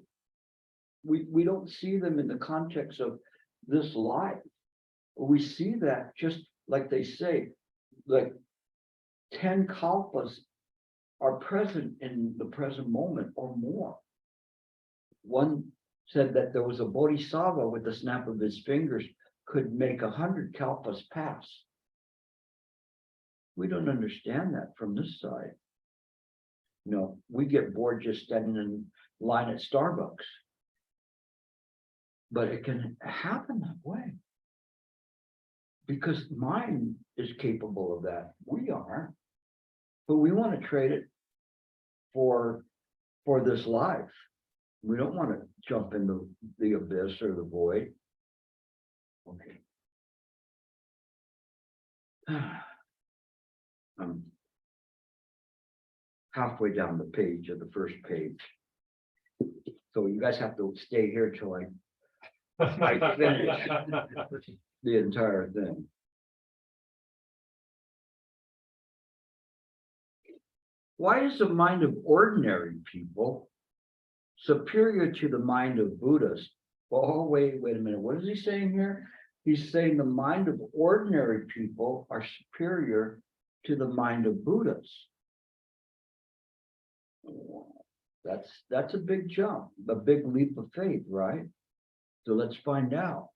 We don't see them in the context of this life. We see that, just like they say, like 10 kalpas are present in the present moment or more. One said that there was a bodhisattva with the snap of his fingers could make 100 kalpas pass. We don't understand that from this side. No, we get bored just standing in line at Starbucks. But it can happen that way, because mind is capable of that. We are, but we want to trade it for this life. We don't want to jump into the abyss or the void. Okay. I'm halfway down the page of the first page. So you guys have to stay here till I finish the entire thing. Why is the mind of ordinary people superior to the mind of Buddhists? Oh, wait a minute. What is he saying here? He's saying the mind of ordinary people are superior to the mind of Buddhists. That's a big jump, a big leap of faith, right? So let's find out.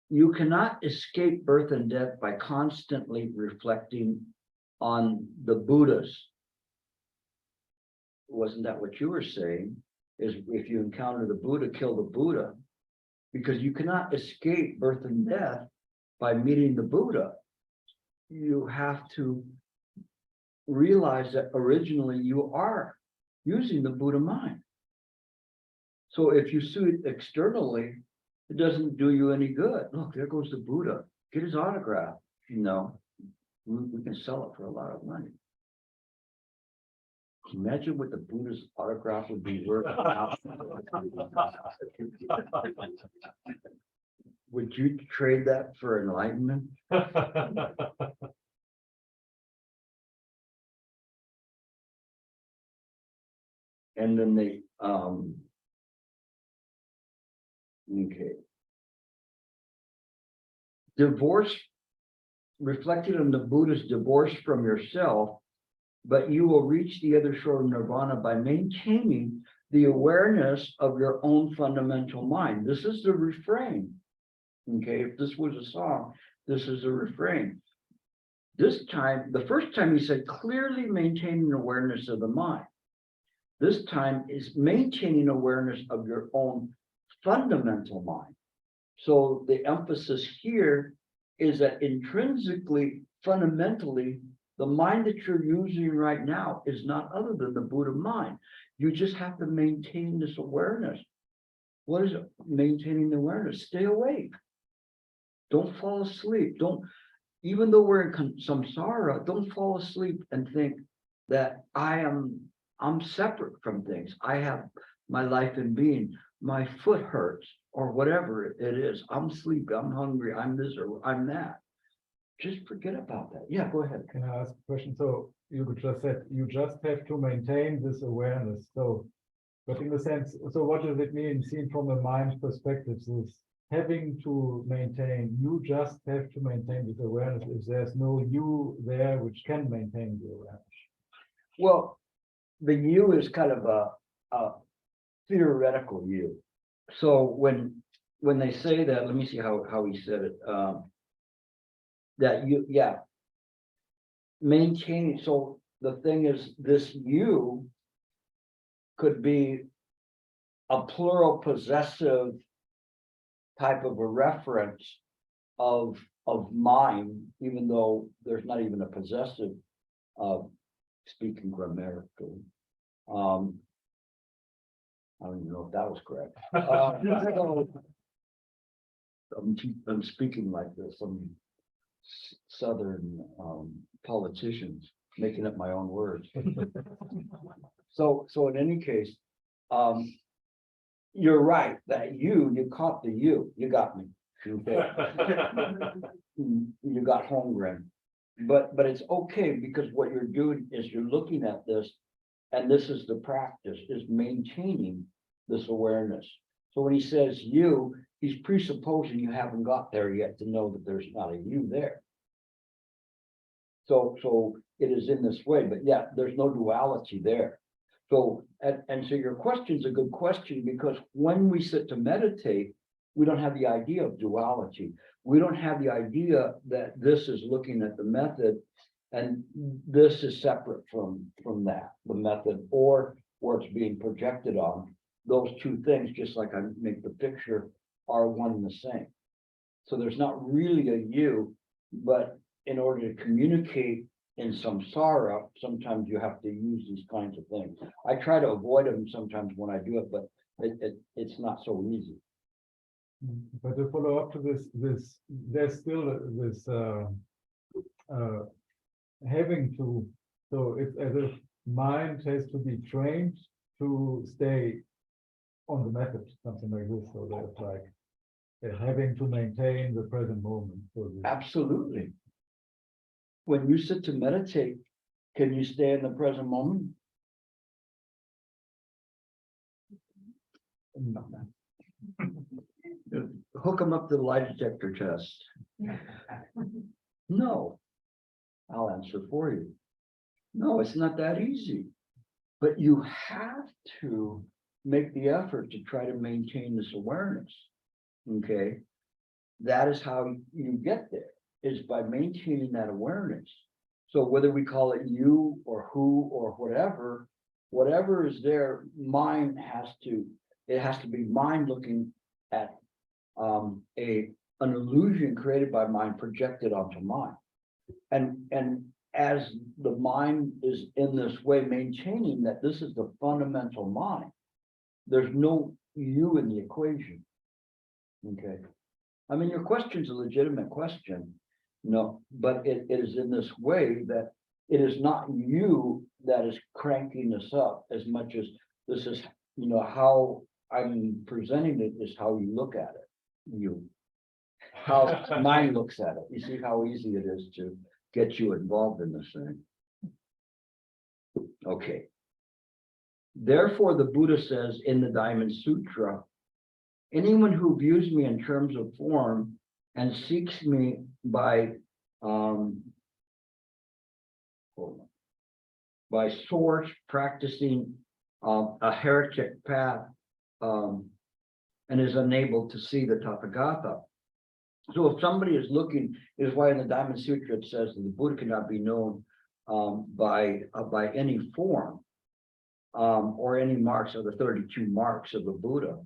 You cannot escape birth and death by constantly reflecting on the Buddhas. wasn't that what you were saying? Is if you encounter the Buddha, kill the Buddha. Because you cannot escape birth and death by meeting the Buddha. You have to realize that originally you are using the Buddha mind. So if you see it externally, it doesn't do you any good. Look, there goes the Buddha. Get his autograph. You know, we can sell it for a lot of money. Imagine what the Buddha's autograph would be worth. Would you trade that for enlightenment? And then they, okay. Divorce, reflected on the Buddha's divorce from yourself, but you will reach the other shore of nirvana by maintaining the awareness of your own fundamental mind. This is the refrain. Okay, if this was a song, this is a refrain. This time, the first time he said clearly maintaining awareness of the mind. This time is maintaining awareness of your own fundamental mind. So the emphasis here is that intrinsically, fundamentally, the mind that you're using right now is not other than the Buddha mind. You just have to maintain this awareness. What is it? Maintaining the awareness. Stay awake. Don't fall asleep. Don't, even though we're in samsara, don't fall asleep and think that I'm separate from things. I have my life in being. My foot hurts or whatever it is. I'm sleepy. I'm hungry. I'm this or I'm that. Just forget about that. Yeah, go ahead. Can I ask a question? So you just said you just have to maintain this awareness. So, but in the sense, so what does it mean seen from a mind perspective? This having to maintain, you just have to maintain this awareness if there's no you there which can maintain the awareness. Well, the you is kind of a theoretical you. So when they say that, let me see how he said it. That you, yeah, maintain. So the thing is, this you could be a plural possessive type of a reference of mine, even though there's not even a possessive speaking grammatically. I don't even know if that was correct. I'm speaking like this. I'm Southern politicians making up my own words. So in any case, you're right that you caught the you got me. Okay. You got Holmgren, but it's okay because what you're doing is you're looking at this, and this is the practice, is maintaining this awareness. So when he says you, he's presupposing you haven't got there yet to know that there's not a you there. So it is in this way, but yeah, there's no duality there. So, and so your question's a good question, because when we sit to meditate, we don't have the idea of duality. We don't have the idea that this is looking at the method and this is separate from that, the method, or where it's being projected on. Those two things, just like I make the picture, are one and the same. So there's not really a you, but in order to communicate in samsara, sometimes you have to use these kinds of things. I try to avoid them sometimes when I do it, but it's not so easy. But to follow up to this, there's still this having to, so it's as if mind has to be trained to stay on the method, something like this. So that's like having to maintain the present moment. So Absolutely. When you sit to meditate, can you stay in the present moment? No. Hook them up to the lie detector test. No. I'll answer for you. No, it's not that easy. But you have to make the effort to try to maintain this awareness. Okay. That is how you get there, is by maintaining that awareness. So whether we call it you or who or whatever, whatever is there, mind it has to be mind looking at an illusion created by mind projected onto mind. And as the mind is in this way, maintaining that this is the fundamental mind, there's no you in the equation. Okay. I mean, your question's a legitimate question, no, but it is in this way that it is not you that is cranking this up as much as this is, how I'm presenting it is how you look at it. How mind looks at it. You see how easy it is to get you involved in this thing. Okay. Therefore, the Buddha says in the Diamond Sutra, anyone who views me in terms of form and seeks me by source, practicing a heretic path, and is unable to see the Tathagata. So if somebody is looking, is why in the Diamond Sutra it says that the Buddha cannot be known by any form or any marks of the 32 marks of the Buddha.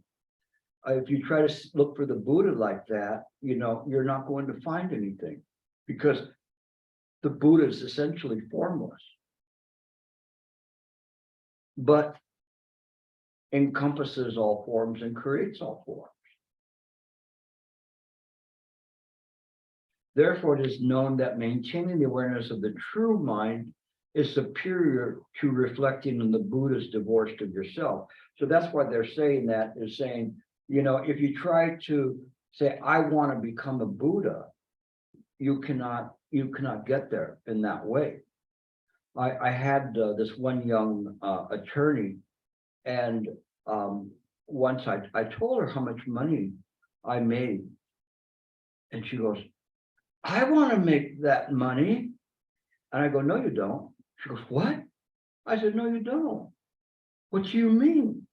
If you try to look for the Buddha like that, you're not going to find anything, because the Buddha is essentially formless, but encompasses all forms and creates all forms. Therefore, it is known that maintaining the awareness of the true mind is superior to reflecting on the Buddha's divorced of yourself. So that's why they're saying that, is saying, if you try to say, I want to become a Buddha, you cannot get there in that way. I had this one young attorney, and once I told her how much money I made, and she goes, I want to make that money. And I go, no, you don't. She goes, what? I said, no, you don't. What do you mean?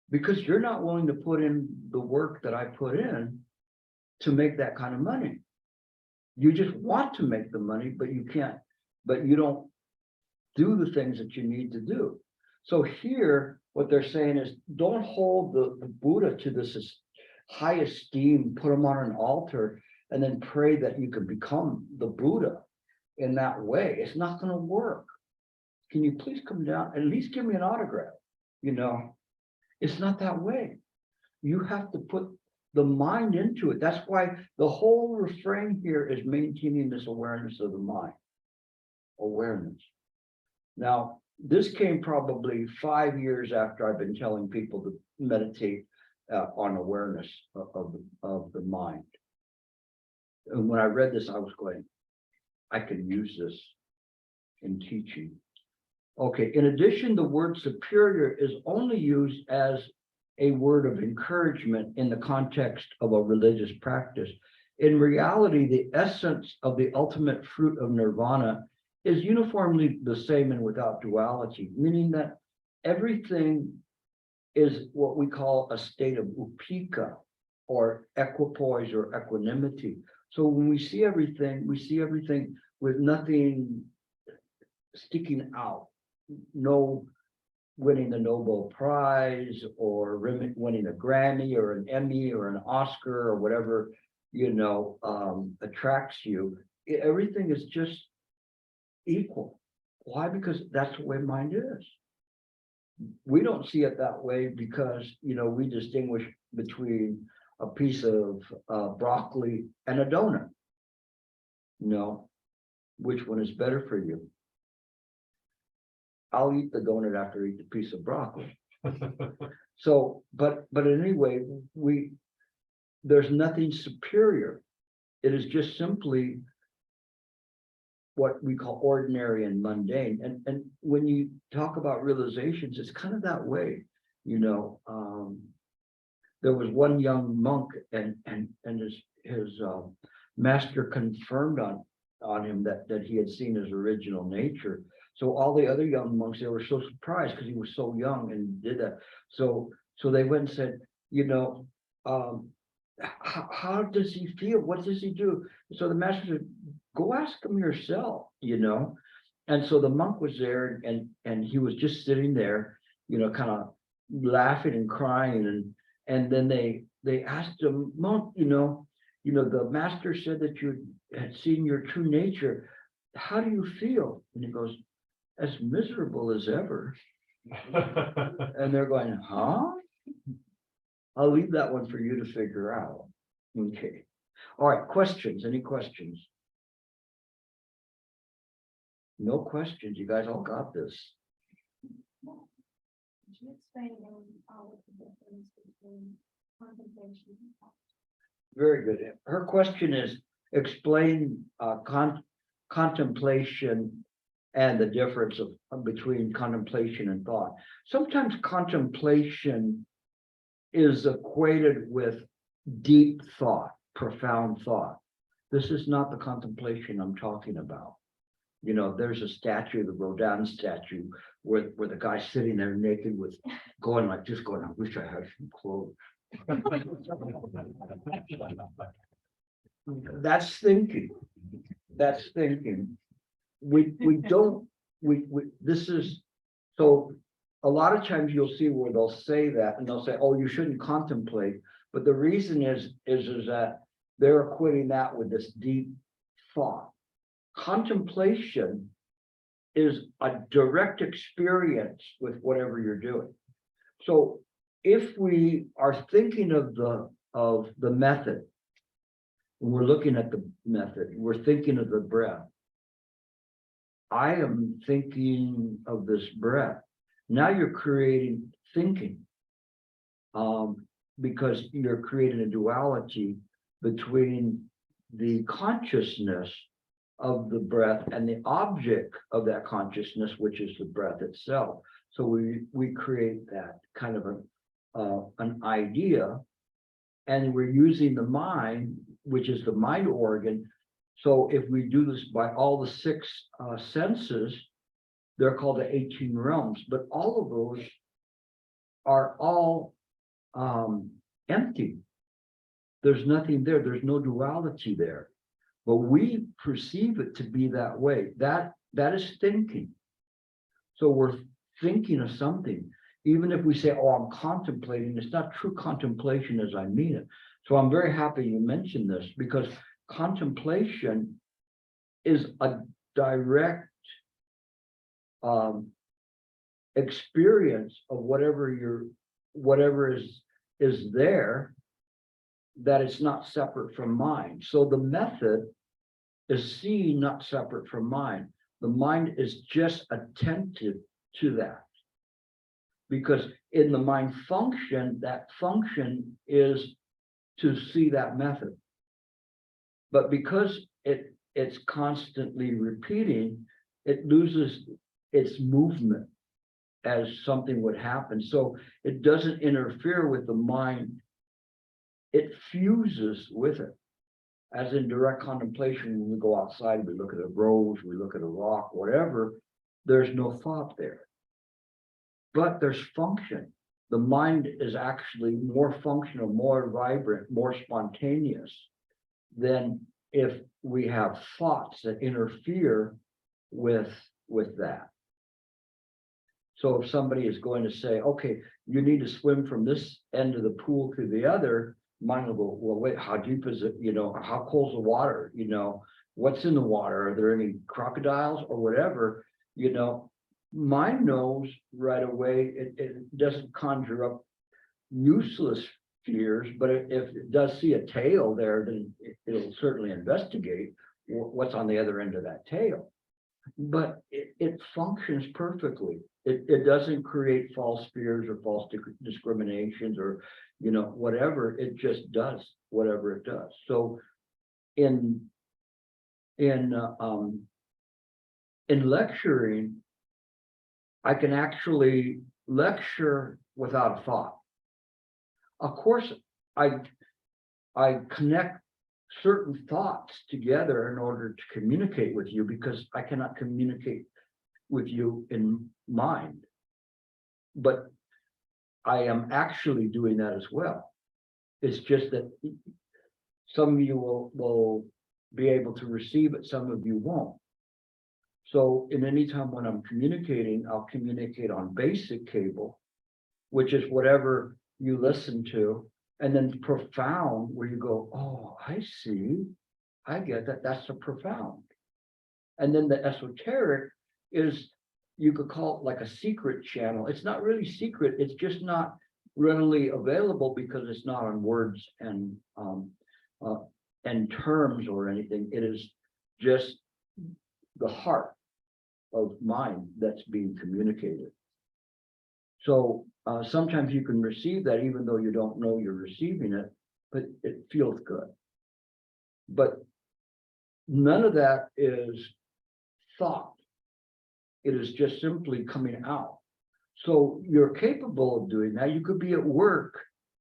Because you're not willing to put in the work that I put in to make that kind of money. You just want to make the money, but you can't, but you don't do the things that you need to do. So here, what they're saying is, don't hold the Buddha to this high esteem, put him on an altar, and then pray that you can become the Buddha in that way. It's not going to work. Can you please come down, at least give me an autograph? It's not that way. You have to put the mind into it. That's why the whole refrain here is maintaining this awareness of the mind. Awareness. Now, this came probably 5 years after I've been telling people to meditate on awareness of the mind. And when I read this, I was going, I can use this in teaching. Okay, in addition, the word superior is only used as a word of encouragement in the context of a religious practice. In reality, the essence of the ultimate fruit of nirvana is uniformly the same and without duality, meaning that everything is what we call a state of upika, or equipoise or equanimity. So when we see everything with nothing sticking out, no winning the Nobel Prize or winning a Grammy or an Emmy or an Oscar or whatever, attracts you. Everything is just equal. Why? Because that's the way mind is. We don't see it that way because, we distinguish between a piece of broccoli and a donut. No, which one is better for you? I'll eat the donut after I eat the piece of broccoli. So, but anyway, there's nothing superior. It is just simply what we call ordinary and mundane. And when you talk about realizations, it's kind of that way, there was one young monk, and his master confirmed on him that he had seen his original nature. So all the other young monks, they were so surprised because he was so young and did that. So they went and said, how does he feel? What does he do? So the master said, go ask him yourself, And so the monk was there and he was just sitting there, kind of laughing and crying. And then they asked him, monk, the master said that you had seen your true nature. How do you feel? And he goes, as miserable as ever. And they're going, huh? I'll leave that one for you to figure out. Okay. All right, questions? Any questions? No questions. You guys all got this. Could you explain what the difference between contemplation and thought? Very good. Her question is explain contemplation and the difference between contemplation and thought. Sometimes contemplation is equated with deep thought, profound thought. This is not the contemplation I'm talking about. There's a statue, the Rodin statue, where the guy's sitting there naked with going like this, going, I wish I had some clothes. That's thinking. That's thinking. We don't, this is, so a lot of times you'll see where they'll say that and they'll say, oh, you shouldn't contemplate. But the reason is that they're equating that with this deep thought. Contemplation is a direct experience with whatever you're doing. So if we are thinking of the method, when we're looking at the method, we're thinking of the breath. I am thinking of this breath. Now you're creating thinking, because you're creating a duality between the consciousness of the breath and the object of that consciousness, which is the breath itself. So we create that kind of an idea, and we're using the mind, which is the mind organ. So if we do this by all the 6 senses, they're called the 18 realms, but all of those are all empty. There's nothing there. There's no duality there. But we perceive it to be that way. That is thinking. So we're thinking of something. Even if we say, oh, I'm contemplating, it's not true contemplation as I mean it. So I'm very happy you mentioned this, because contemplation is a direct experience of whatever is there, that it's not separate from mind. So the method is seen not separate from mind. The mind is just attentive to that. Because in the mind function, that function is to see that method. But because it's constantly repeating, it loses its movement as something would happen. So it doesn't interfere with the mind. It fuses with it. As in direct contemplation, when we go outside, we look at a rose, we look at a rock, whatever, there's no thought there. But there's function. The mind is actually more functional, more vibrant, more spontaneous than if we have thoughts that interfere with that. So if somebody is going to say, okay, you need to swim from this end of the pool to the other, mind will go, well, wait, how deep is it? How cold's the water? What's in the water? Are there any crocodiles or whatever? Mind knows right away. It doesn't conjure up useless fears, but if it does see a tail there, then it'll certainly investigate what's on the other end of that tail. But it functions perfectly. It doesn't create false fears or false discriminations or whatever. It just does whatever it does. So in lecturing, I can actually lecture without a thought. Of course, I connect certain thoughts together in order to communicate with you, because I cannot communicate with you in mind. But I am actually doing that as well. It's just that some of you will be able to receive it, some of you won't. So in any time when I'm communicating, I'll communicate on basic cable, which is whatever you listen to, and then profound, where you go, oh, I see, I get that, that's a profound. And then the esoteric is, you could call it like a secret channel. It's not really secret, it's just not readily available because it's not on words and terms or anything. It is just the heart of mind that's being communicated. So sometimes you can receive that even though you don't know you're receiving it, but it feels good. But none of that is thought. It is just simply coming out. So you're capable of doing that. You could be at work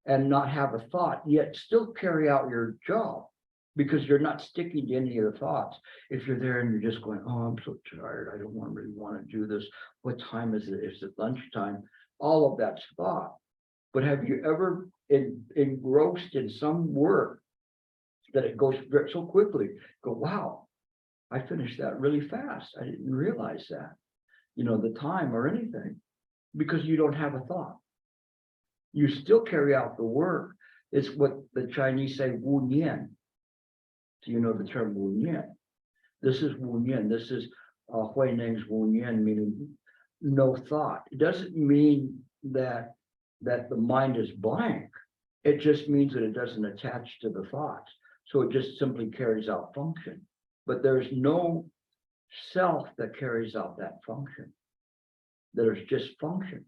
and not have a thought, yet still carry out your job because you're not sticking to any of the thoughts. If you're there and you're just going, oh, I'm so tired, I don't really want to do this. What time is it? Is it lunchtime? All of that's thought. But have you ever engrossed in some work that it goes so quickly? Go, wow, I finished that really fast. I didn't realize that, the time or anything, because you don't have a thought. You still carry out the work. It's what the Chinese say, wu nian. So you know the term wu nian. This is wu nian. This is Hui Neng's wu nian, meaning no thought. It doesn't mean that the mind is blank. It just means that it doesn't attach to the thoughts. So it just simply carries out function. But there's no self that carries out that function. There's just function.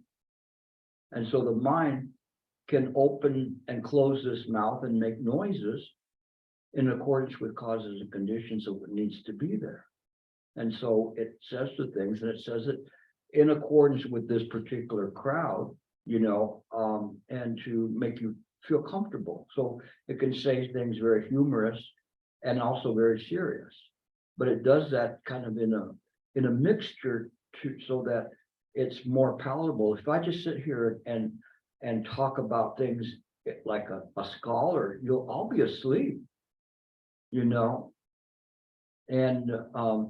And so the mind can open and close this mouth and make noises in accordance with causes and conditions of what needs to be there. And so it says the things, and it says it in accordance with this particular crowd, and to make you feel comfortable. So it can say things very humorous and also very serious, but it does that kind of in a mixture so that it's more palatable. If I just sit here and talk about things like a scholar, I'll be asleep, and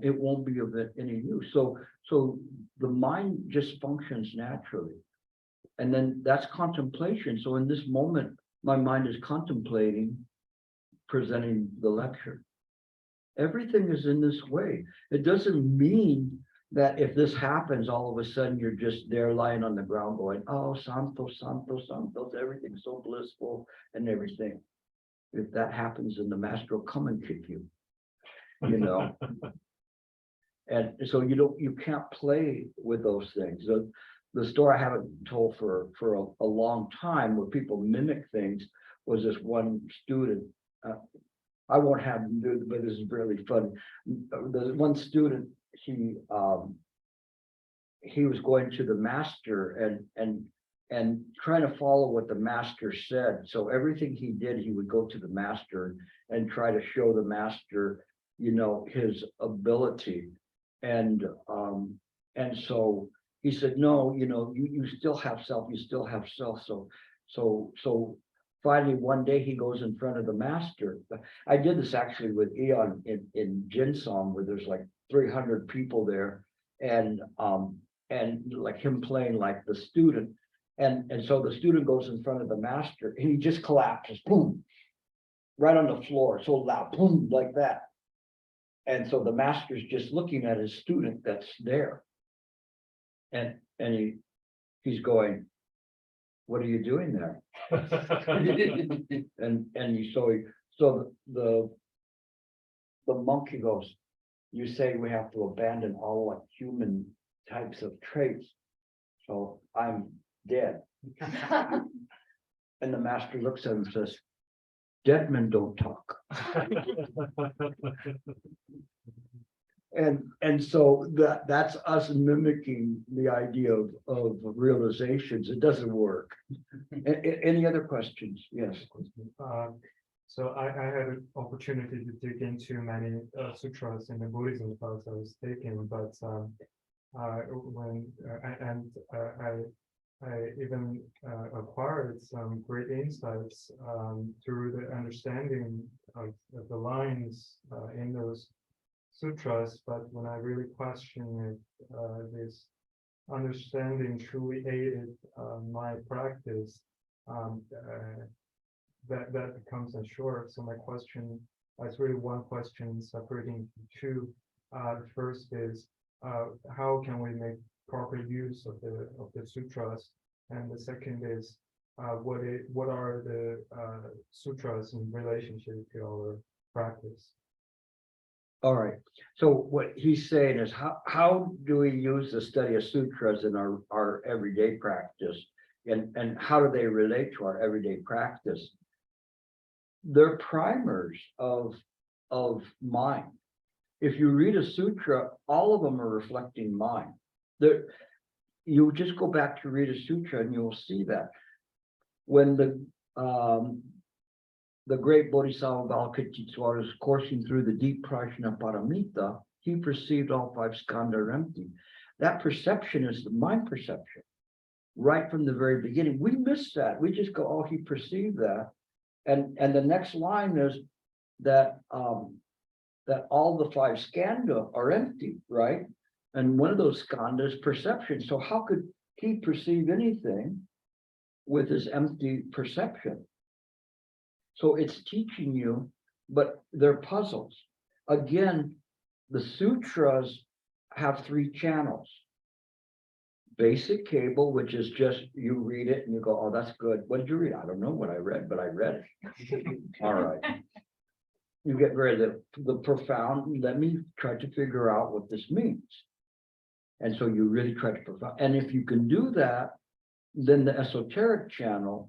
it won't be of any use. So the mind just functions naturally. And then that's contemplation. So in this moment, my mind is contemplating presenting the lecture. Everything is in this way. It doesn't mean that if this happens, all of a sudden you're just there lying on the ground going, oh, Santos, Santos, Santos, everything's so blissful and everything. If that happens, then the master will come and kick you, And so you can't play with those things. The story I haven't told for a long time where people mimic things was this one student. I won't have him do it, but this is really fun. The one student, he was going to the master and trying to follow what the master said. So everything he did, he would go to the master and try to show the master, his ability. And so he said, no, you still have self, you still have self. So finally, one day he goes in front of the master. I did this actually with Eon in Jinsong, where there's like 300 people there, and like him playing like the student. And so the student goes in front of the master, and he just collapses, boom, right on the floor, so loud, boom, like that. And so the master's just looking at his student that's there. And he's going, what are you doing there? So the monkey goes, you say we have to abandon all like human types of traits. So I'm dead. And the master looks at him and says, dead men don't talk. And so that's us mimicking the idea of realizations. It doesn't work. Any other questions? Yes. So I had an opportunity to dig into many sutras in the Buddhism class I was taking, but I even acquired some great insights through the understanding of the lines in those sutras, but when I really question it, this understanding truly aided my practice. That becomes short. So my question, it's really one question separating two. The first is how can we make proper use of the sutras, and the second is what are the sutras in relationship to our practice? All right, so what he's saying is how do we use the study of sutras in our everyday practice? And how do they relate to our everyday practice? They're primers of mind. If you read a sutra, all of them are reflecting mind. You just go back to read a sutra and you'll see that. When the great Bodhisattva Avalokiteshvara was coursing through the deep prajna paramita, he perceived all five skandha are empty. That perception is the mind perception. Right from the very beginning, we miss that. We just go, oh, he perceived that. And the next line is that that all the five skandha are empty, right? And one of those skandha is perception. So how could he perceive anything with his empty perception? So it's teaching you, but they're puzzles. Again, the sutras have three channels. Basic cable, which is just you read it and you go, oh, that's good. What did you read? I don't know what I read, but I read it. All right. You get rid of the profound. Let me try to figure out what this means. And so you really try to profound. And if you can do that, then the esoteric channel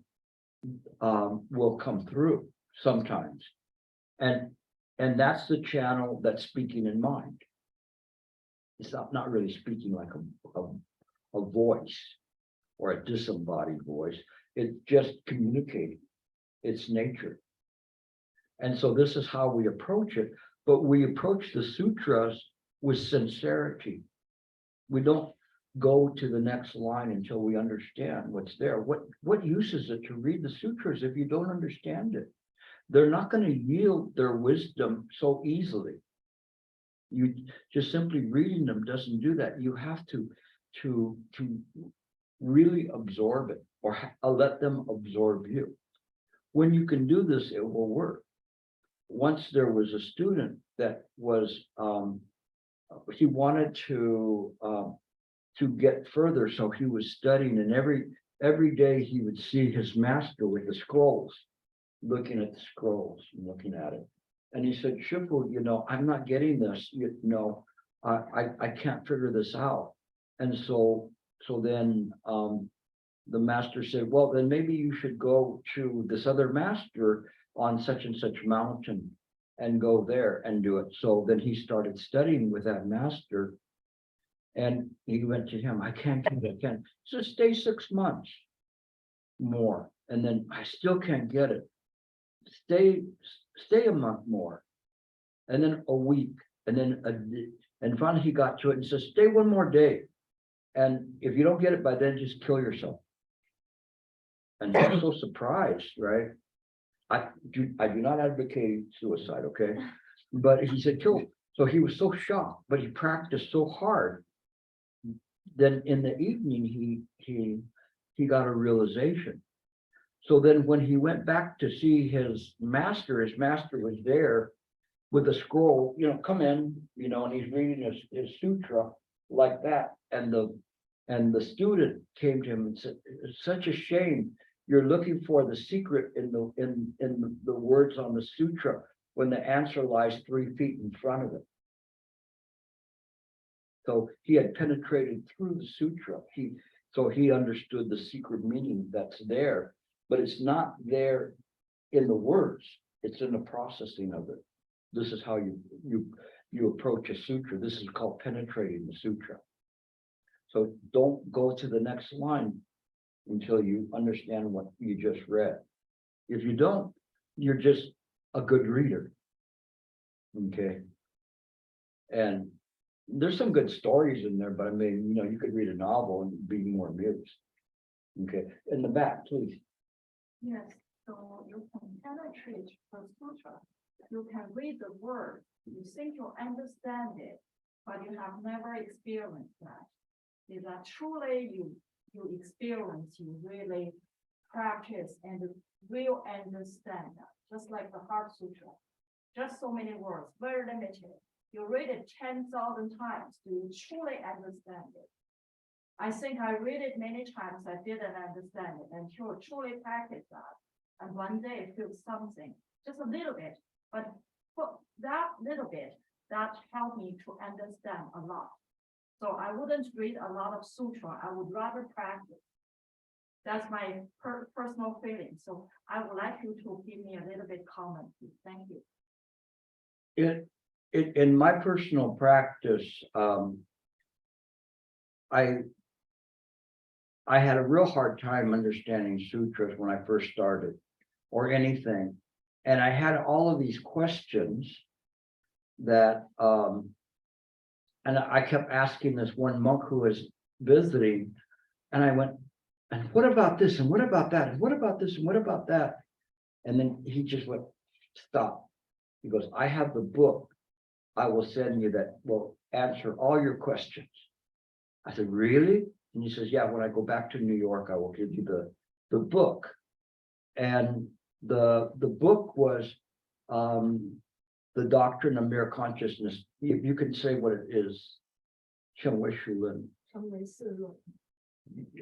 will come through sometimes. And that's the channel that's speaking in mind. It's not really speaking like a voice or a disembodied voice. It's just communicating its nature. And so this is how we approach it, but we approach the sutras with sincerity. We don't go to the next line until we understand what's there. What use is it to read the sutras if you don't understand it? They're not going to yield their wisdom so easily. You just simply reading them doesn't do that. You have to really absorb it, or let them absorb you. When you can do this, it will work. Once there was a student that was he wanted to get further, so he was studying, and every day he would see his master with the scrolls, looking at the scrolls and looking at it. And he said, Shifu, I'm not getting this, I can't figure this out. And so then the master said, well, then maybe you should go to this other master on such and such mountain and go there and do it. So then he started studying with that master, and he went to him. I can't do it. I can't. So stay 6 months more, and then I still can't get it. Stay a month more, and then a week, and then and finally he got to it and says, stay one more day, and if you don't get it by then, just kill yourself. And he was so surprised, right? I do not advocate suicide, okay? But he said kill. So he was so shocked, but he practiced so hard. Then in the evening, he got a realization. So then when he went back to see his master was there with a scroll, come in, and he's reading his sutra like that. And the student came to him and said, it's such a shame. You're looking for the secret in the words on the sutra when the answer lies 3 feet in front of it. So he had penetrated through the sutra. So he understood the secret meaning that's there, but it's not there in the words. It's in the processing of it. This is how you approach a sutra. This is called penetrating the sutra. So don't go to the next line until you understand what you just read. If you don't, you're just a good reader. Okay. And there's some good stories in there, but I mean, you could read a novel and be more amused. Okay. In the back, please. Yes, so you can penetrate the sutra you can read the word, you think you understand it, but you have never experienced that. Is that truly you experience, you really practice and will understand that, just like the Heart Sutra. Just so many words, very limited. You read it 10,000 times, do you truly understand it? I think I read it many times, I didn't understand it until I truly practice that. And one day I feel something, just a little bit, but for that little bit, that helped me to understand a lot. So I wouldn't read a lot of sutra, I would rather practice. That's my personal feeling. So I would like you to give me a little bit comment, please. Thank you. In my personal practice, I had a real hard time understanding sutras when I first started, or anything. And I had all of these questions that, and I kept asking this one monk who was visiting, and I went, and what about this? And what about that? And what about this? And what about that? And then he just went, stop. He goes, I have the book. I will send you that will answer all your questions. I said, really? And he says, yeah, when I go back to New York, I will give you the book. And the book was the Doctrine of Mere Consciousness. You can say what it is.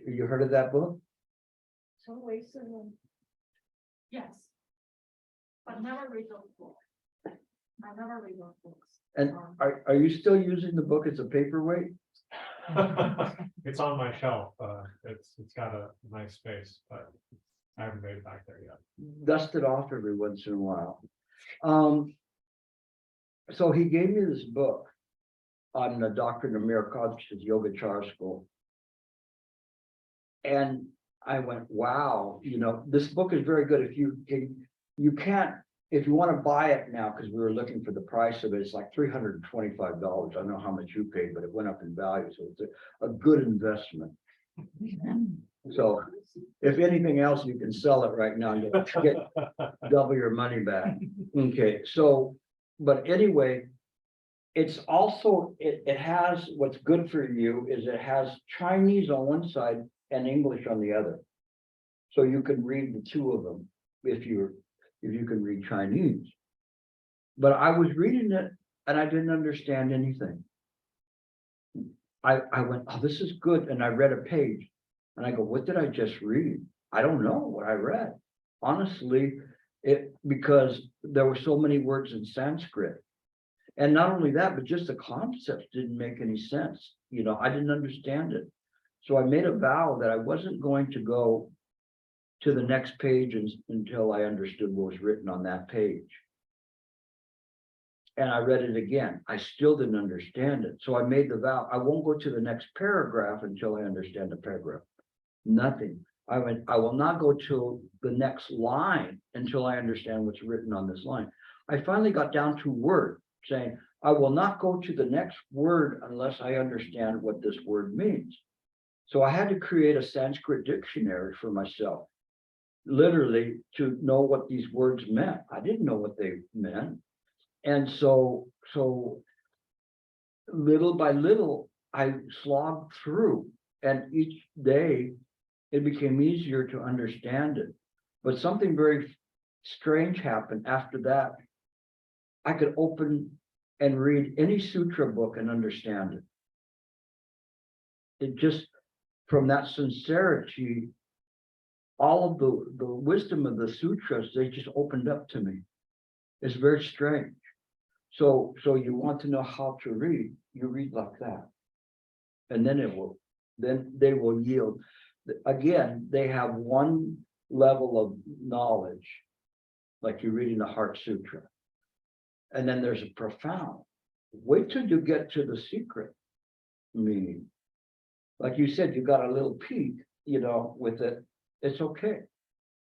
You heard of that book? Yes. But never read those books. I never read those books. And are you still using the book as a paperweight? It's on my shelf. It's got a nice space, but I haven't made it back there yet. Dust it off every once in a while. So he gave me this book on the Doctrine of Mere Consciousness, Yogacara School. And I went, wow, this book is very good. If you can't, if you want to buy it now, because we were looking for the price of it, it's like $325. I don't know how much you paid, but it went up in value. So it's a good investment. So if anything else, you can sell it right now and get double your money back. Okay, so, but anyway, it's also, it has, what's good for you is it has Chinese on one side and English on the other. So you can read the two of them if you can read Chinese. But I was reading it and I didn't understand anything. I went, oh, this is good. And I read a page and I go, what did I just read? I don't know what I read. Honestly, because there were so many words in Sanskrit. And not only that, but just the concepts didn't make any sense. I didn't understand it. So I made a vow that I wasn't going to go to the next page until I understood what was written on that page. And I read it again. I still didn't understand it. So I made the vow, I won't go to the next paragraph until I understand the paragraph. Nothing. I went, I will not go to the next line until I understand what's written on this line. I finally got down to word, saying, I will not go to the next word unless I understand what this word means. So I had to create a Sanskrit dictionary for myself, literally, to know what these words meant. I didn't know what they meant. And so little by little, I slogged through, and each day it became easier to understand it. But something very strange happened after that. I could open and read any sutra book and understand it. It just, from that sincerity, all of the wisdom of the sutras, they just opened up to me. It's very strange. So you want to know how to read, you read like that. And then they will yield. Again, they have one level of knowledge, like you're reading the Heart Sutra. And then there's a profound. Wait till you get to the secret meaning. Like you said, you got a little peak, with it. It's okay.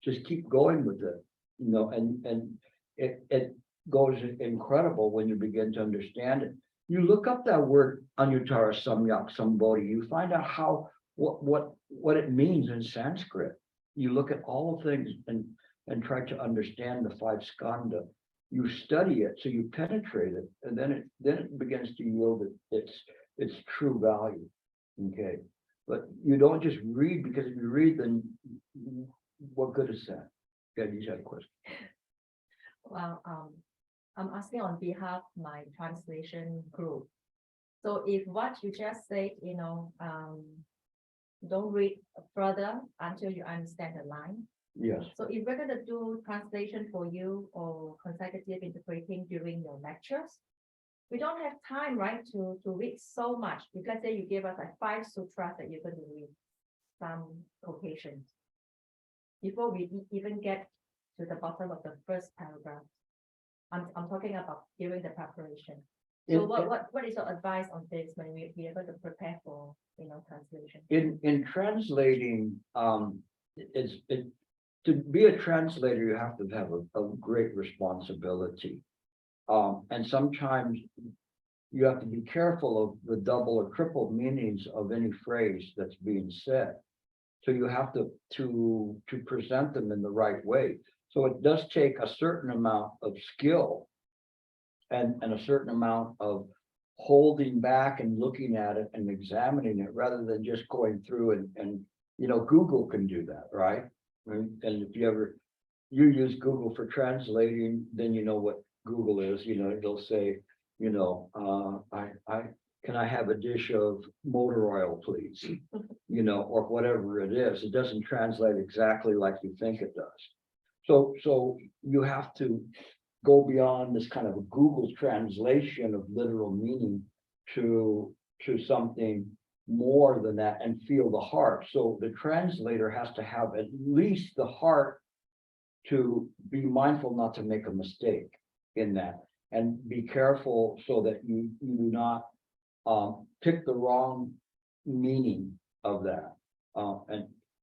Just keep going with it, and it goes incredible when you begin to understand it. You look up that word Anuttara Samyak Sambodhi, you find out what it means in Sanskrit. You look at all things and try to understand the five skandha. you study it, so you penetrate it, and then it begins to yield its true value. Okay, but you don't just read, because if you read, then what good is that? Yeah, you had a question. Well, I'm asking on behalf of my translation group. So if what you just said, don't read further until you understand the line. Yes, So if we're gonna do translation for you or consecutive interpreting during your lectures, we don't have time, right, to read so much, because say you give us like 5 sutras that you're going to read some quotations before we even get to the bottom of the first paragraph. I'm talking about during the preparation. So what is your advice on this when we are going to prepare for translation? in translating, to be a translator, you have to have a great responsibility. And sometimes you have to be careful of the double or triple meanings of any phrase that's being said. So you have to present them in the right way. So it does take a certain amount of skill and a certain amount of holding back and looking at it and examining it, rather than just going through and Google can do that, right? And if you use Google for translating, then you know what Google is. It'll say, can I have a dish of motor oil, please? Or whatever it is. It doesn't translate exactly like you think it does. So you have to go beyond this kind of a Google translation of literal meaning to something more than that, and feel the heart. So the translator has to have at least the heart to be mindful not to make a mistake in that, and be careful so that you do not pick the wrong meaning of that.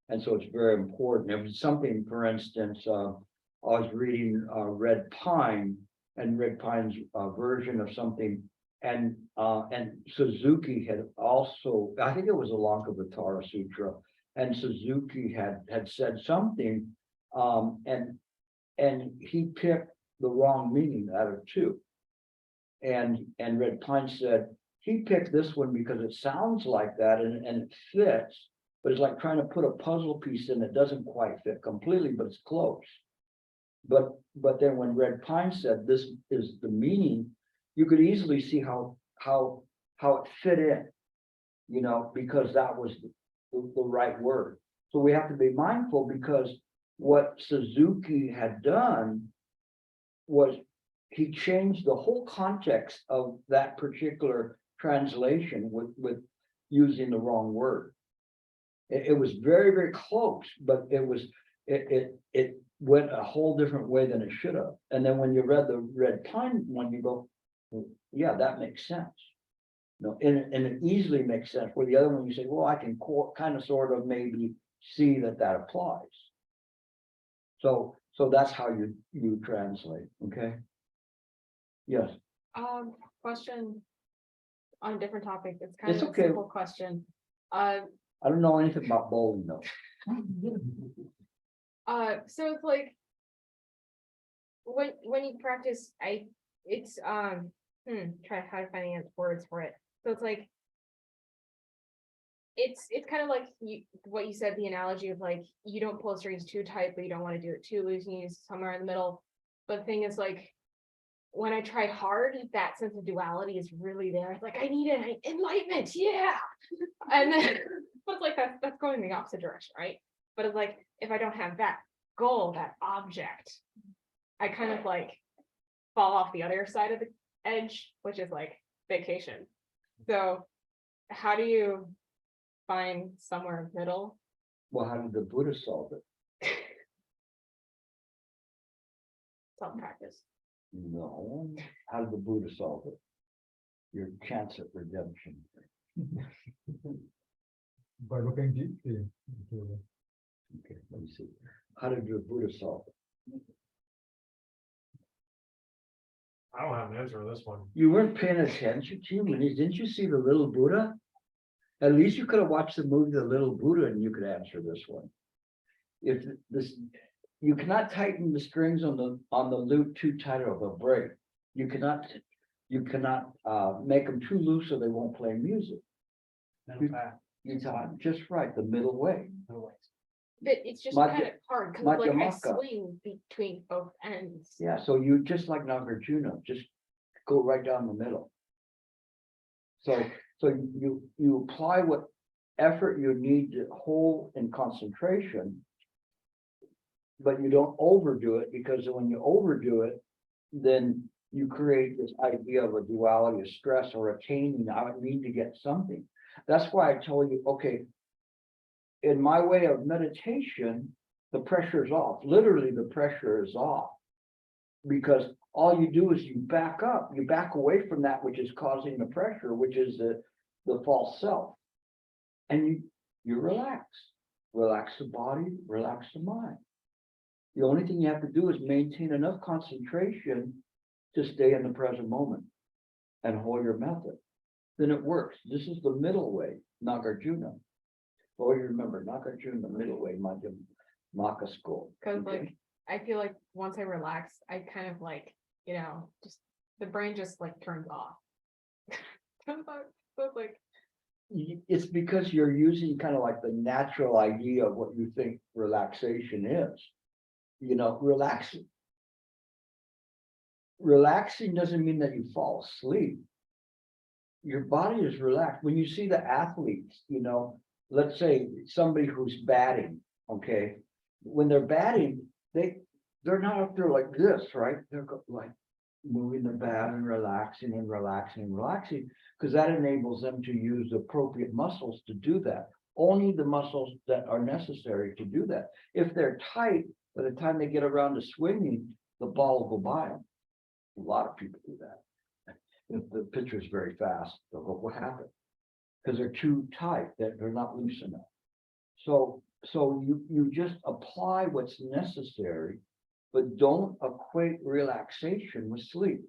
And so it's very important. If it's something, for instance, I was reading Red Pine and Red Pine's version of something, and Suzuki had also, I think it was a Lankavatara Sutra, and Suzuki had said something, and he picked the wrong meaning out of 2. And Red Pine said he picked this one because it sounds like that and it fits, but it's like trying to put a puzzle piece in that doesn't quite fit completely, but it's close. But then when Red Pine said this is the meaning, you could easily see how it fit in, because that was the right word. So we have to be mindful, because what Suzuki had done was he changed the whole context of that particular translation with using the wrong word. It was very, very close, but it went a whole different way than it should have. And then when you read the Red Pine one, you go, yeah, that makes sense. And it easily makes sense. Where the other one, you say, well, I can kind of sort of maybe see that applies. So that's how you translate. Okay. Yes. Question on a different topic. It's kind It's of a okay. simple question. I don't know anything about bowling though. So it's like when you practice, it's try how to find words for it. So it's like it's kind of like what you said, the analogy of like you don't pull strings too tight, but you don't want to do it too loose, and you use somewhere in the middle. But the thing is, like, when I try hard, that sense of duality is really there. It's like I need an enlightenment, yeah. And then but it's like that's going in the opposite direction, right? But it's like if I don't have that goal, that object, I kind of like fall off the other side of the edge, which is like vacation. So how do you find somewhere middle? Well, how did the Buddha solve it? Self-practice. No. How did the Buddha solve it? Your chance at redemption. By looking deeply into it. Okay, let me see. How did the Buddha solve it? I don't have an answer to this one. You weren't paying attention to him, and didn't you see the little Buddha? At least you could have watched the movie The Little Buddha and you could answer this one. If this, you cannot tighten the strings on the lute too tight or they'll break. You cannot make them too loose or they won't play music. Middle path, You taught it just right, the middle way. no ways. But it's just Mata- kind of hard, cause Mata like I Maka. swing between both ends. Yeah, so you just like Nagarjuna, just go right down the middle. So you apply what effort you need to hold in concentration. But you don't overdo it, because when you overdo it, then you create this idea of a duality of stress or attaining. I need to get something. That's why I tell you, okay, in my way of meditation, the pressure is off. Literally, the pressure is off. Because all you do is you back up, you back away from that which is causing the pressure, which is the false self. And you relax. Relax the body, relax the mind. The only thing you have to do is maintain enough concentration to stay in the present moment and hold your method. Then it works. This is the middle way, Nagarjuna. Oh, you remember Nagarjuna, the middle way, Maka school. Cause Okay? like, I feel like once I relax, I kind of like, just, the brain just like turns off. So it's like, It's because you're using kind of like the natural idea of what you think relaxation is. Relaxing doesn't mean that you fall asleep. Your body is relaxed. When you see the athletes, let's say somebody who's batting, okay? When they're batting, they're not up there like this, right? They're like moving the bat and relaxing and relaxing and relaxing, because that enables them to use appropriate muscles to do that. Only the muscles that are necessary to do that. If they're tight, by the time they get around to swinging, the ball will go by them. A lot of people do that. If the pitcher's very fast, they'll go, what happened? Because they're too tight, that they're not loose enough. So you just apply what's necessary, but don't equate relaxation with sleep.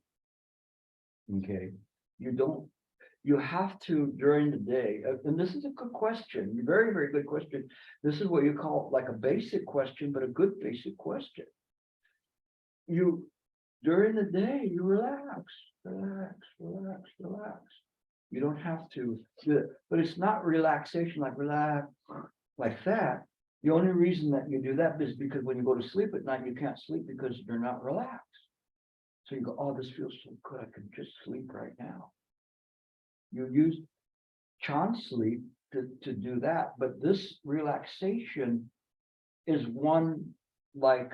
Okay, you have to during the day, and this is a good question, very, very good question. This is what you call like a basic question, but a good basic question. During the day, you relax. You don't have to do it, but it's not relaxation like relax like that. The only reason that you do that is because when you go to sleep at night, you can't sleep because you're not relaxed. So you go, oh, this feels so good, I could just sleep right now. You use Chan sleep to do that, but this relaxation is one like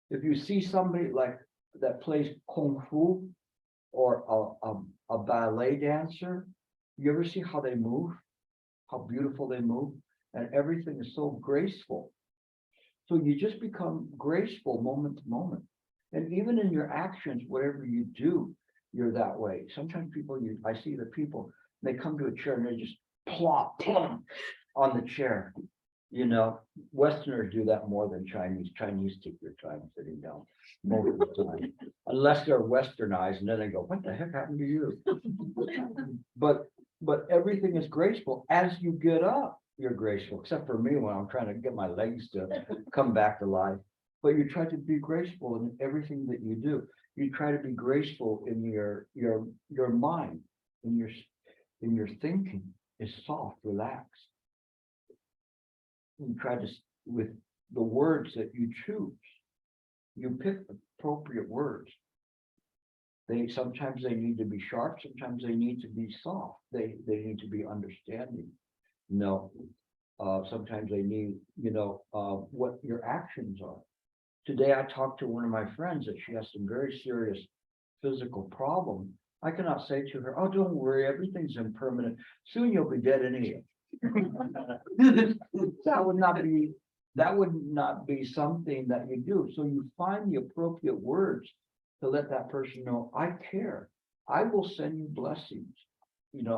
if you see somebody like that plays kung fu or a ballet dancer, you ever see how they move, how beautiful they move, and everything is so graceful. So you just become graceful moment to moment, and even in your actions, whatever you do, you're that way. Sometimes I see the people, they come to a chair and they just plop on the chair. Westerners do that more than Chinese. Chinese take their time sitting down most of the time, unless they're westernized, and then they go, what the heck happened to you? But everything is graceful. As you get up, you're graceful, except for me when I'm trying to get my legs to come back to life. But you try to be graceful in everything that you do. You try to be graceful in your mind, in your thinking is soft, relaxed. You try to, with the words that you choose, you pick appropriate words. Sometimes they need to be sharp, sometimes they need to be soft. They need to be understanding. Sometimes they need, what your actions are. Today, I talked to one of my friends that she has some very serious physical problem. I cannot say to her, oh, don't worry, everything's impermanent. Soon you'll be dead anyway. That would not be something that you do. So you find the appropriate words to let that person know, I care. I will send you blessings.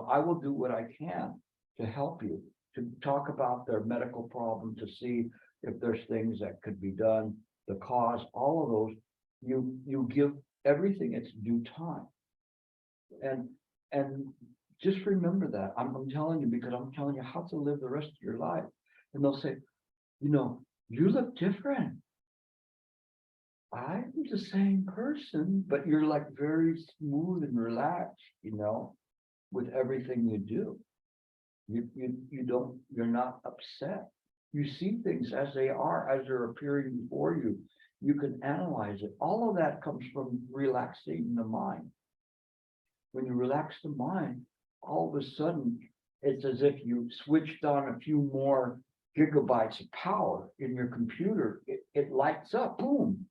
I will do what I can to help you, to talk about their medical problem, to see if there's things that could be done, the cause, all of those. You give everything its due time. And just remember that. I'm telling you, because I'm telling you how to live the rest of your life. And they'll say, you look different. I'm the same person, but you're like very smooth and relaxed, with everything you do. You're not upset. You see things as they are, as they're appearing before you. You can analyze it. All of that comes from relaxing the mind. When you relax the mind, all of a sudden, it's as if you switched on a few more gigabytes of power in your computer. It lights up, boom.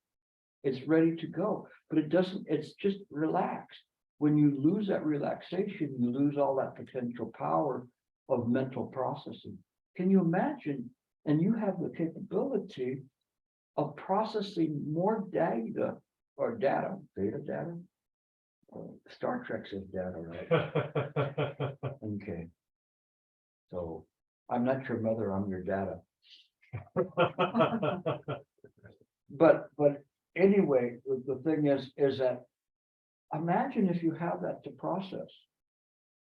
It's ready to go, but it doesn't, it's just relaxed. When you lose that relaxation, you lose all that potential power of mental processing. Can you imagine? And you have the capability of processing more data or data. Star Trek says data, right? Okay. So I'm not your mother, I'm your data. But anyway, the thing is that imagine if you have that to process.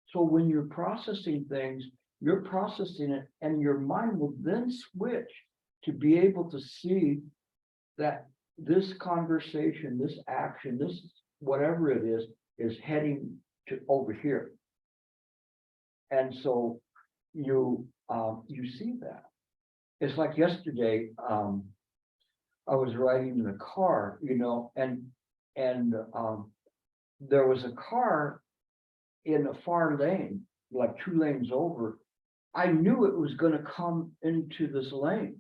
So when you're processing things, you're processing it, and your mind will then switch to be able to see that this conversation, this action, this whatever it is heading to over here. And so you see that. It's like yesterday, I was riding in a car, and there was a car in a far lane, like 2 lanes over. I knew it was going to come into this lane,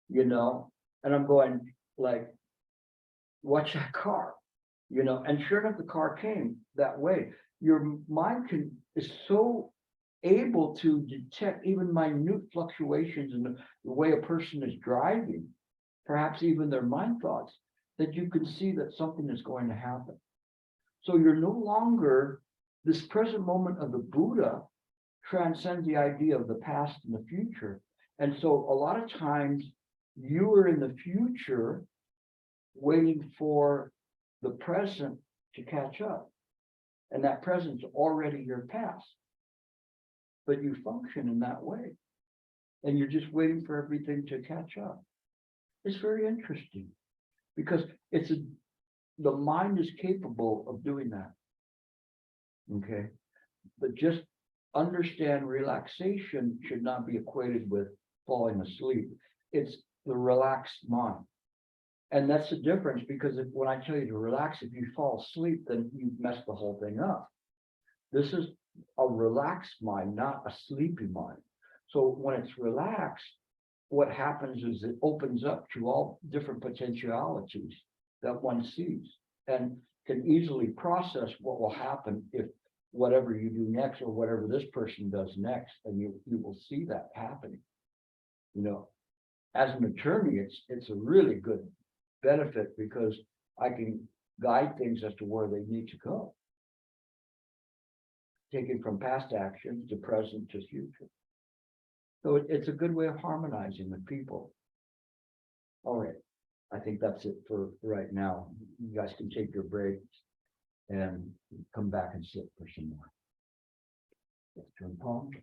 and I'm going like, watch that car, and sure enough, the car came that way. Your mind is so able to detect even minute fluctuations in the way a person is driving, perhaps even their mind thoughts, that you can see that something is going to happen. So you're no longer, this present moment of the Buddha transcends the idea of the past and the future. And so a lot of times you are in the future waiting for the present to catch up. And that present's already your past. But you function in that way. And you're just waiting for everything to catch up. It's very interesting because the mind is capable of doing that. Okay. But just understand relaxation should not be equated with falling asleep. It's the relaxed mind. And that's the difference, because when I tell you to relax, if you fall asleep, then you mess the whole thing up. This is a relaxed mind, not a sleepy mind. So when it's relaxed, what happens is it opens up to all different potentialities that one sees and can easily process what will happen if whatever you do next or whatever this person does next, and you will see that happening. As an attorney, it's a really good benefit because I can guide things as to where they need to go. Taking from past actions to present to future. So it's a good way of harmonizing with people. All right, I think that's it for right now. You guys can take your breaks and come back and sit for some more. Let's turn palms.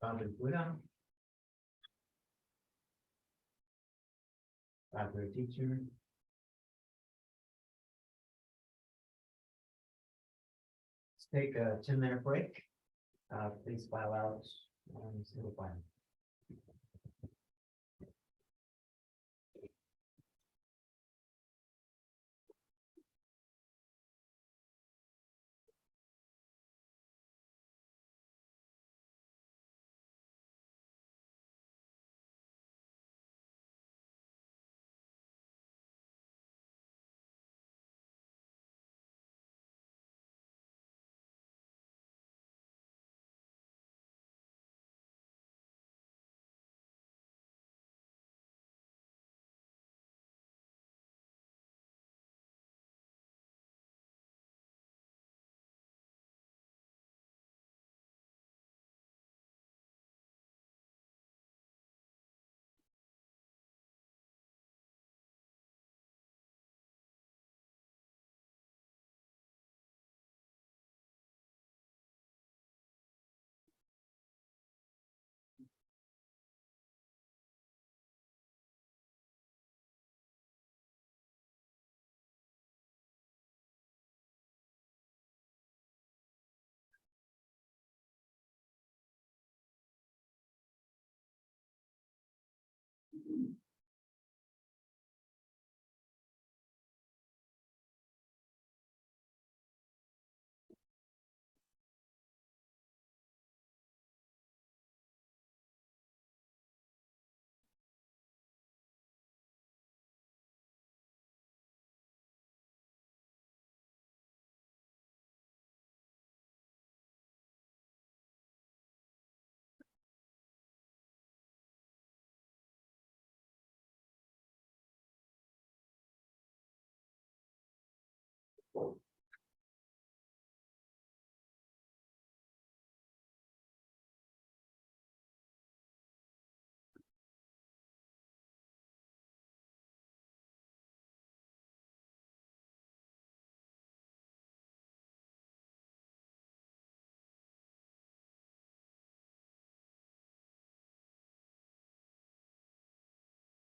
Father Buddha, Father Teacher, let's take a 10-minute break. Please file out single file. Well,